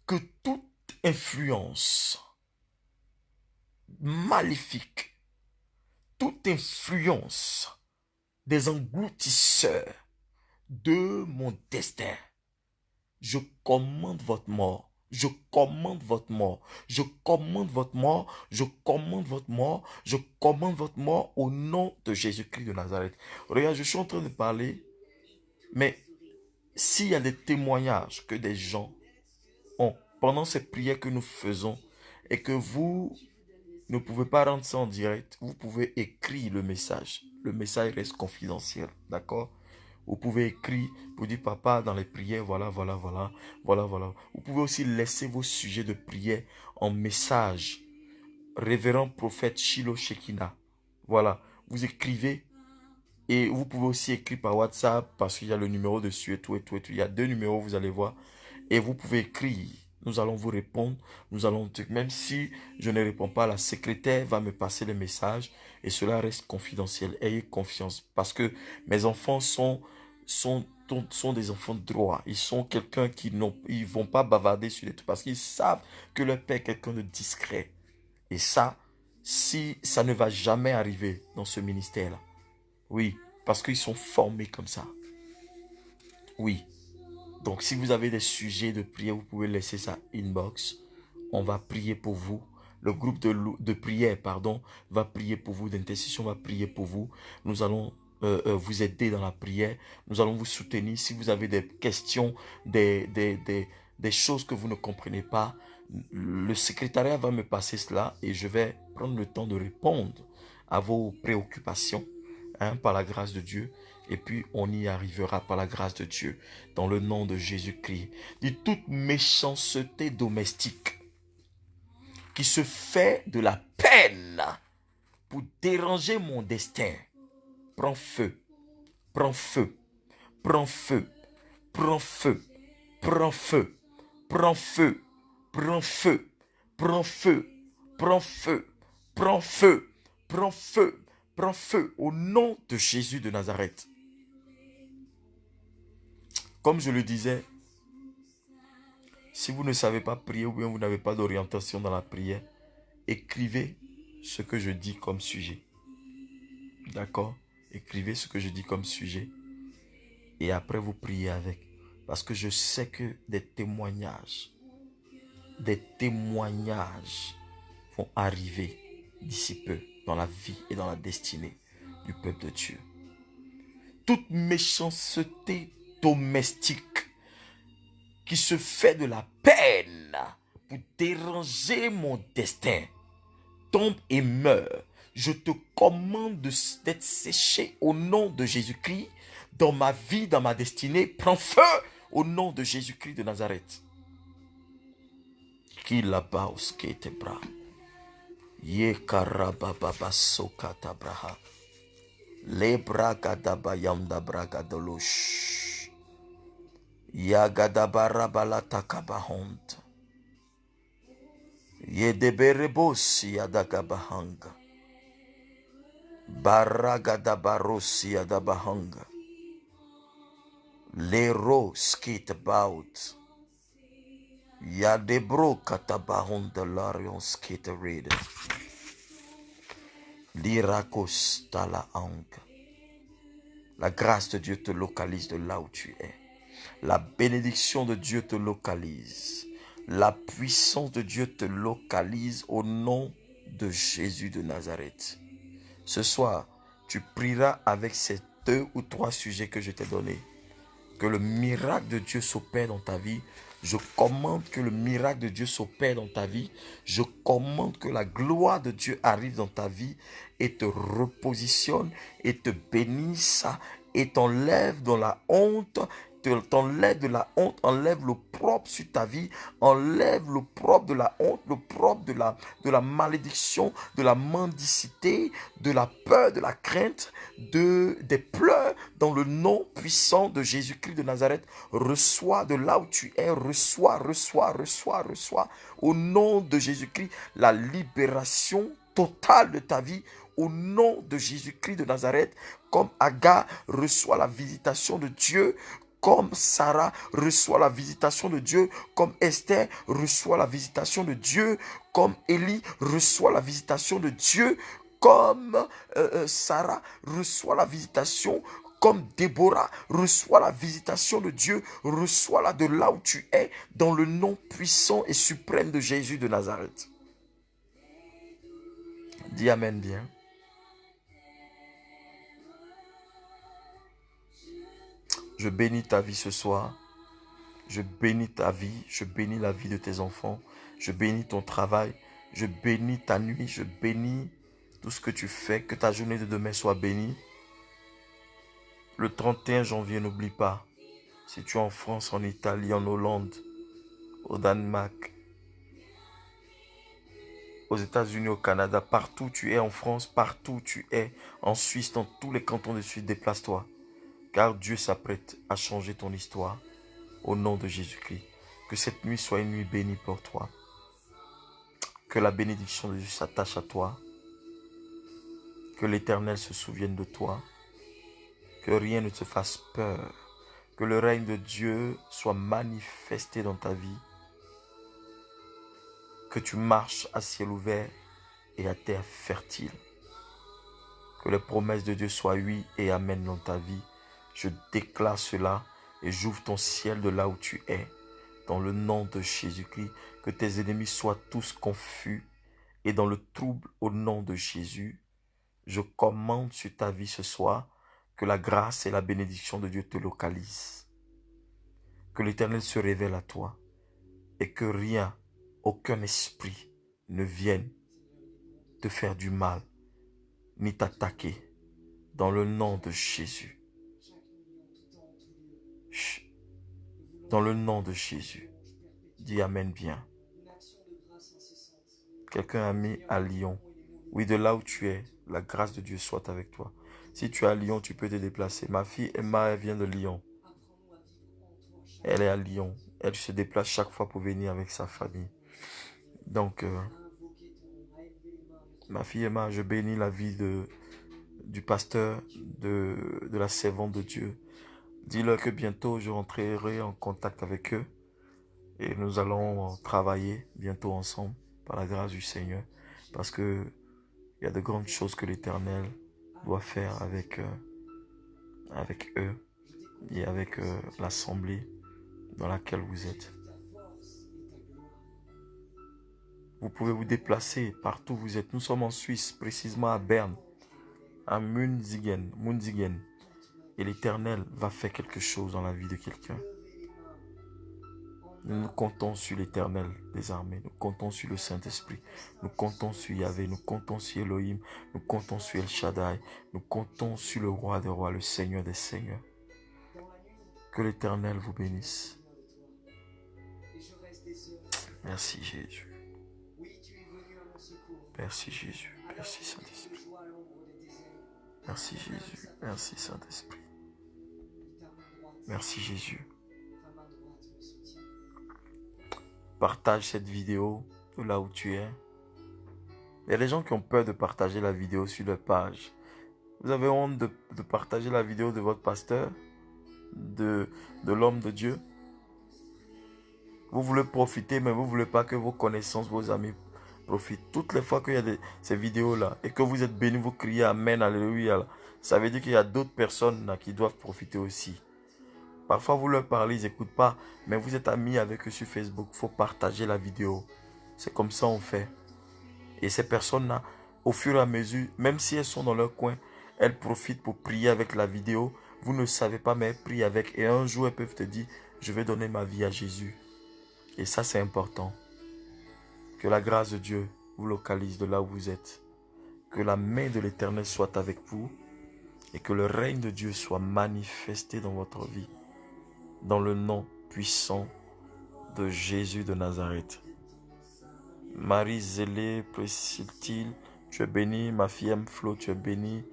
que toute influence maléfique, toute influence des engloutisseurs de mon destin, je commande votre mort. Je commande votre mort. Je commande votre mort. Je commande votre mort. Je commande votre mort au nom de Jésus-Christ de Nazareth. Regarde, je suis en train de parler, mais s'il y a des témoignages que des gens ont pendant ces prières que nous faisons et que vous ne pouvez pas rendre ça en direct, vous pouvez écrire le message. Le message reste confidentiel, d'accord? Vous pouvez écrire pour dire papa dans les prières, voilà. Vous pouvez aussi laisser vos sujets de prière en message. Révérend prophète Shiloh Shekina. Voilà, vous écrivez et vous pouvez aussi écrire par WhatsApp parce qu'il y a le numéro dessus et tout. Il y a 2 numéros, vous allez voir. Et vous pouvez écrire. Nous allons vous répondre. Même si je ne réponds pas, la secrétaire va me passer le message et cela reste confidentiel. Ayez confiance parce que mes enfants sont des enfants de droit. Ils sont quelqu'un qui ils vont pas bavarder sur les trucs parce qu'ils savent que leur père est quelqu'un de discret. Et ça, si ça ne va jamais arriver dans ce ministère-là. Oui, parce qu'ils sont formés comme ça. Oui. Donc, si vous avez des sujets de prière, vous pouvez laisser ça inbox. On va prier pour vous. Le groupe de prière, va prier pour vous, d'intercession va prier pour vous. Nous allons vous aider dans la prière. Nous allons vous soutenir. Si vous avez des questions, des choses que vous ne comprenez pas, le secrétariat va me passer cela et je vais prendre le temps de répondre à vos préoccupations par la grâce de Dieu. Et puis, on y arrivera par la grâce de Dieu, dans le nom de Jésus-Christ. De toute méchanceté domestique qui se fait de la peine pour déranger mon destin, prends feu, prends feu, prends feu, prends feu, prends feu, prends feu, prends feu, Prends feu, prends feu, prends feu, prends feu, prends feu au nom de Jésus de Nazareth. Comme je le disais, si vous ne savez pas prier ou bien vous n'avez pas d'orientation dans la prière, écrivez ce que je dis comme sujet. D'accord? Écrivez ce que je dis comme sujet. Et après vous priez avec. Parce que je sais que des témoignages vont arriver d'ici peu dans la vie et dans la destinée du peuple de Dieu. Toute méchanceté domestique qui se fait de la peine pour déranger mon destin tombe et meurt. Je te commande d'être séché au nom de Jésus-Christ dans ma vie, dans ma destinée. Prends feu au nom de Jésus-Christ de Nazareth. Qui là-bas au skate bra. Ye karababa sokata braha. Le braga dabayam braga dolosh. Yagadabara takabahont. Ye deberebos yadagabahanga. Baragadabaros yadabahanga. Lero skate about. Yadebro katabahon de l'arion skate read. Lirakos tala anka. La grâce de Dieu te localise de là où tu es. La bénédiction de Dieu te localise. La puissance de Dieu te localise au nom de Jésus de Nazareth. Ce soir, tu prieras avec ces 2 ou 3 sujets que je t'ai donnés. Que le miracle de Dieu s'opère dans ta vie. Je commande que le miracle de Dieu s'opère dans ta vie. Je commande que la gloire de Dieu arrive dans ta vie et te repositionne et te bénisse et t'enlève dans la honte. T'enlève de la honte, enlève l'opprobre sur ta vie, enlève l'opprobre de la honte, l'opprobre de la malédiction, de la mendicité, de la peur, de la crainte, des pleurs dans le nom puissant de Jésus-Christ de Nazareth. Reçois de là où tu es, reçois au nom de Jésus-Christ la libération totale de ta vie au nom de Jésus-Christ de Nazareth. Comme Agar reçoit la visitation de Dieu, comme Sarah reçoit la visitation de Dieu, comme Esther reçoit la visitation de Dieu, comme Élie reçoit la visitation de Dieu, comme Sarah reçoit la visitation, comme Déborah reçoit la visitation de Dieu, reçois-la de là où tu es, dans le nom puissant et suprême de Jésus de Nazareth. Dis Amen bien. Je bénis ta vie ce soir. Je bénis ta vie. Je bénis la vie de tes enfants. Je bénis ton travail. Je bénis ta nuit. Je bénis tout ce que tu fais. Que ta journée de demain soit bénie. Le 31 janvier, n'oublie pas. Si tu es en France, en Italie, en Hollande, au Danemark, aux États-Unis, au Canada, partout où tu es en France, partout où tu es en Suisse, dans tous les cantons de Suisse, déplace-toi. Car Dieu s'apprête à changer ton histoire au nom de Jésus-Christ. Que cette nuit soit une nuit bénie pour toi. Que la bénédiction de Dieu s'attache à toi. Que l'Éternel se souvienne de toi. Que rien ne te fasse peur. Que le règne de Dieu soit manifesté dans ta vie. Que tu marches à ciel ouvert et à terre fertile. Que les promesses de Dieu soient oui et amen dans ta vie. Je déclare cela et j'ouvre ton ciel de là où tu es. Dans le nom de Jésus-Christ, que tes ennemis soient tous confus et dans le trouble au nom de Jésus. Je commande sur ta vie ce soir que la grâce et la bénédiction de Dieu te localisent. Que l'Éternel se révèle à toi et que rien, aucun esprit ne vienne te faire du mal ni t'attaquer dans le nom de Jésus. Dans le nom de Jésus. Dis Amen bien. Quelqu'un a mis à Lyon. Oui, de là où tu es, la grâce de Dieu soit avec toi. Si tu es à Lyon, tu peux te déplacer. Ma fille Emma, elle vient de Lyon. Elle est à Lyon. Elle se déplace chaque fois pour venir avec sa famille. Donc, ma fille Emma, je bénis la vie du pasteur, de la servante de Dieu. Dis-leur que bientôt je rentrerai en contact avec eux et nous allons travailler bientôt ensemble par la grâce du Seigneur, parce que il y a de grandes choses que l'Éternel doit faire avec eux et avec l'assemblée dans laquelle vous êtes. Vous pouvez vous déplacer partout où vous êtes. Nous sommes en Suisse, précisément à Berne, à Munzigen. Et l'Éternel va faire quelque chose dans la vie de quelqu'un. Nous comptons sur l'Éternel des armées. Nous comptons sur le Saint-Esprit. Nous comptons sur Yahvé. Nous comptons sur Elohim. Nous comptons sur El Shaddai. Nous comptons sur le Roi des rois, le Seigneur des seigneurs. Que l'Éternel vous bénisse. Merci Jésus. Merci Jésus. Merci Saint-Esprit. Merci Jésus. Merci Saint-Esprit. Merci Jésus. Partage cette vidéo de là où tu es. Il y a des gens qui ont peur de partager la vidéo sur leur page. Vous avez honte de partager la vidéo de votre pasteur, de l'homme de Dieu. Vous voulez profiter, mais vous ne voulez pas que vos connaissances, vos amis profitent. Toutes les fois qu'il y a ces vidéos-là et que vous êtes bénis, vous criez Amen, Alléluia. Ça veut dire qu'il y a d'autres personnes là, qui doivent profiter aussi. Parfois, vous leur parlez, ils n'écoutent pas, mais vous êtes amis avec eux sur Facebook. Il faut partager la vidéo. C'est comme ça on fait. Et ces personnes-là, au fur et à mesure, même si elles sont dans leur coin, elles profitent pour prier avec la vidéo. Vous ne savez pas, mais elles prient avec. Et un jour, elles peuvent te dire, je vais donner ma vie à Jésus. Et ça, c'est important. Que la grâce de Dieu vous localise de là où vous êtes. Que la main de l'Éternel soit avec vous. Et que le règne de Dieu soit manifesté dans votre vie. Dans le nom puissant de Jésus de Nazareth. Marie Zélé, Priscille, tu es bénie. Ma fille Flo, tu es bénie.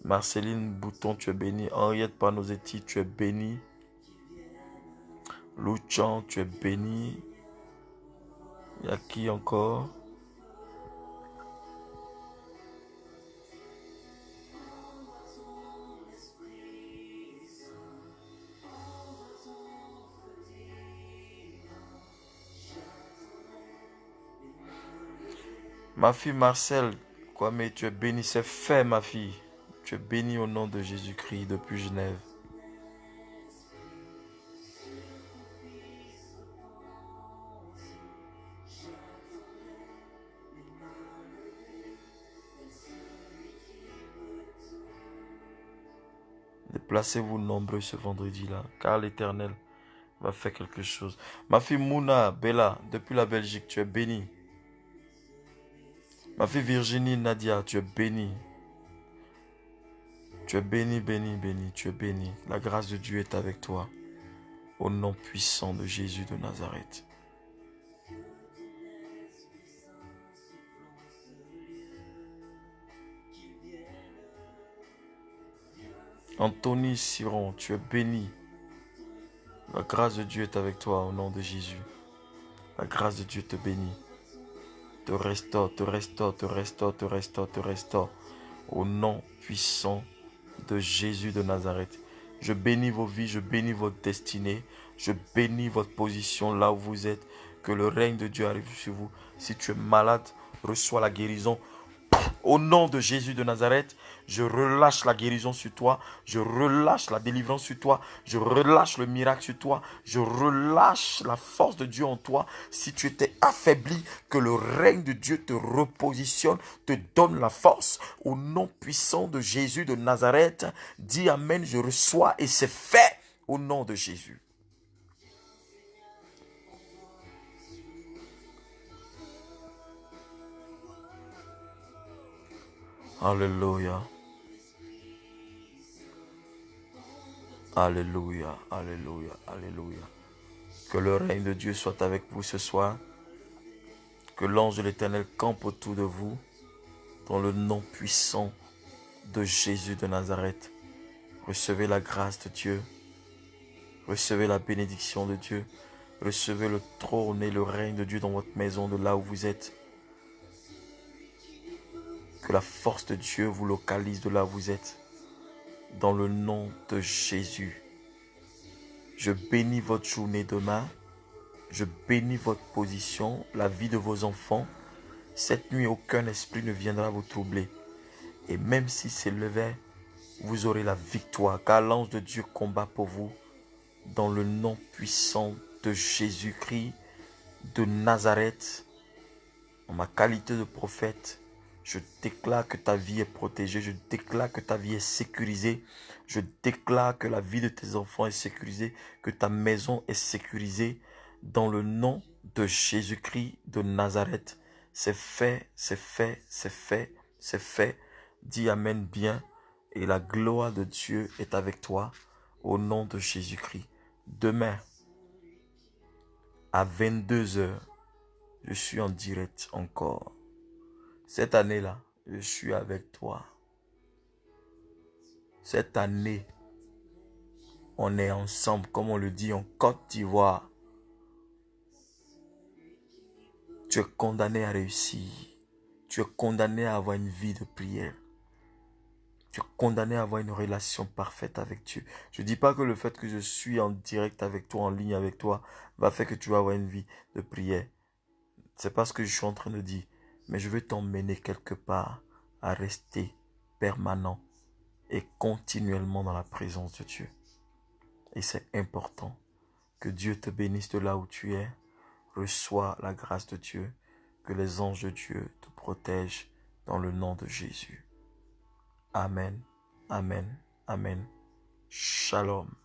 Marceline Bouton, tu es bénie. Henriette Panozetti, tu es bénie. Louchan, tu es bénie. Il y a qui encore? Ma fille Marcel, quoi, mais tu es bénie, c'est fait ma fille. Tu es bénie au nom de Jésus-Christ depuis Genève. Déplacez-vous nombreux ce vendredi-là, car l'Éternel va faire quelque chose. Ma fille Mouna, Bella, depuis la Belgique, tu es bénie. Ma fille Virginie, Nadia, tu es bénie. Tu es bénie, bénie, bénie, tu es bénie. La grâce de Dieu est avec toi. Au nom puissant de Jésus de Nazareth. Anthony Siron, tu es béni. La grâce de Dieu est avec toi au nom de Jésus. La grâce de Dieu te bénit. Te restaure, te restaure, te restaure, te restaure, te restaure. Au nom puissant de Jésus de Nazareth. Je bénis vos vies, je bénis votre destinée. Je bénis votre position là où vous êtes. Que le règne de Dieu arrive sur vous. Si tu es malade, reçois la guérison. Au nom de Jésus de Nazareth, je relâche la guérison sur toi. Je relâche la délivrance sur toi. Je relâche le miracle sur toi. Je relâche la force de Dieu en toi. Si tu étais affaibli, que le règne de Dieu te repositionne, te donne la force. Au nom puissant de Jésus de Nazareth, dis Amen, je reçois et c'est fait au nom de Jésus. Alléluia. Alléluia, alléluia, alléluia. Que le règne de Dieu soit avec vous ce soir. Que l'ange de l'Éternel campe autour de vous. Dans le nom puissant de Jésus de Nazareth. Recevez la grâce de Dieu. Recevez la bénédiction de Dieu. Recevez le trône et le règne de Dieu dans votre maison, de là où vous êtes. Que la force de Dieu vous localise de là où vous êtes. Dans le nom de Jésus. Je bénis votre journée demain. Je bénis votre position, la vie de vos enfants. Cette nuit, aucun esprit ne viendra vous troubler. Et même s'il s'élevait, vous aurez la victoire, car l'ange de Dieu combat pour vous. Dans le nom puissant de Jésus-Christ de Nazareth, en ma qualité de prophète, je déclare que ta vie est protégée, je déclare que ta vie est sécurisée, je déclare que la vie de tes enfants est sécurisée, que ta maison est sécurisée. Dans le nom de Jésus-Christ de Nazareth, c'est fait, c'est fait, c'est fait, c'est fait. Dis Amen bien, et la gloire de Dieu est avec toi, au nom de Jésus-Christ. Demain, à 22 heures, je suis en direct encore. Cette année-là, je suis avec toi. Cette année, on est ensemble, comme on le dit en Côte d'Ivoire. Tu es condamné à réussir. Tu es condamné à avoir une vie de prière. Tu es condamné à avoir une relation parfaite avec Dieu. Je ne dis pas que le fait que je suis en direct avec toi, en ligne avec toi, va faire que tu vas avoir une vie de prière. C'est pas ce que je suis en train de dire. Mais je veux t'emmener quelque part à rester permanent et continuellement dans la présence de Dieu. Et c'est important. Que Dieu te bénisse de là où tu es. Reçois la grâce de Dieu. Que les anges de Dieu te protègent dans le nom de Jésus. Amen. Amen. Amen. Shalom.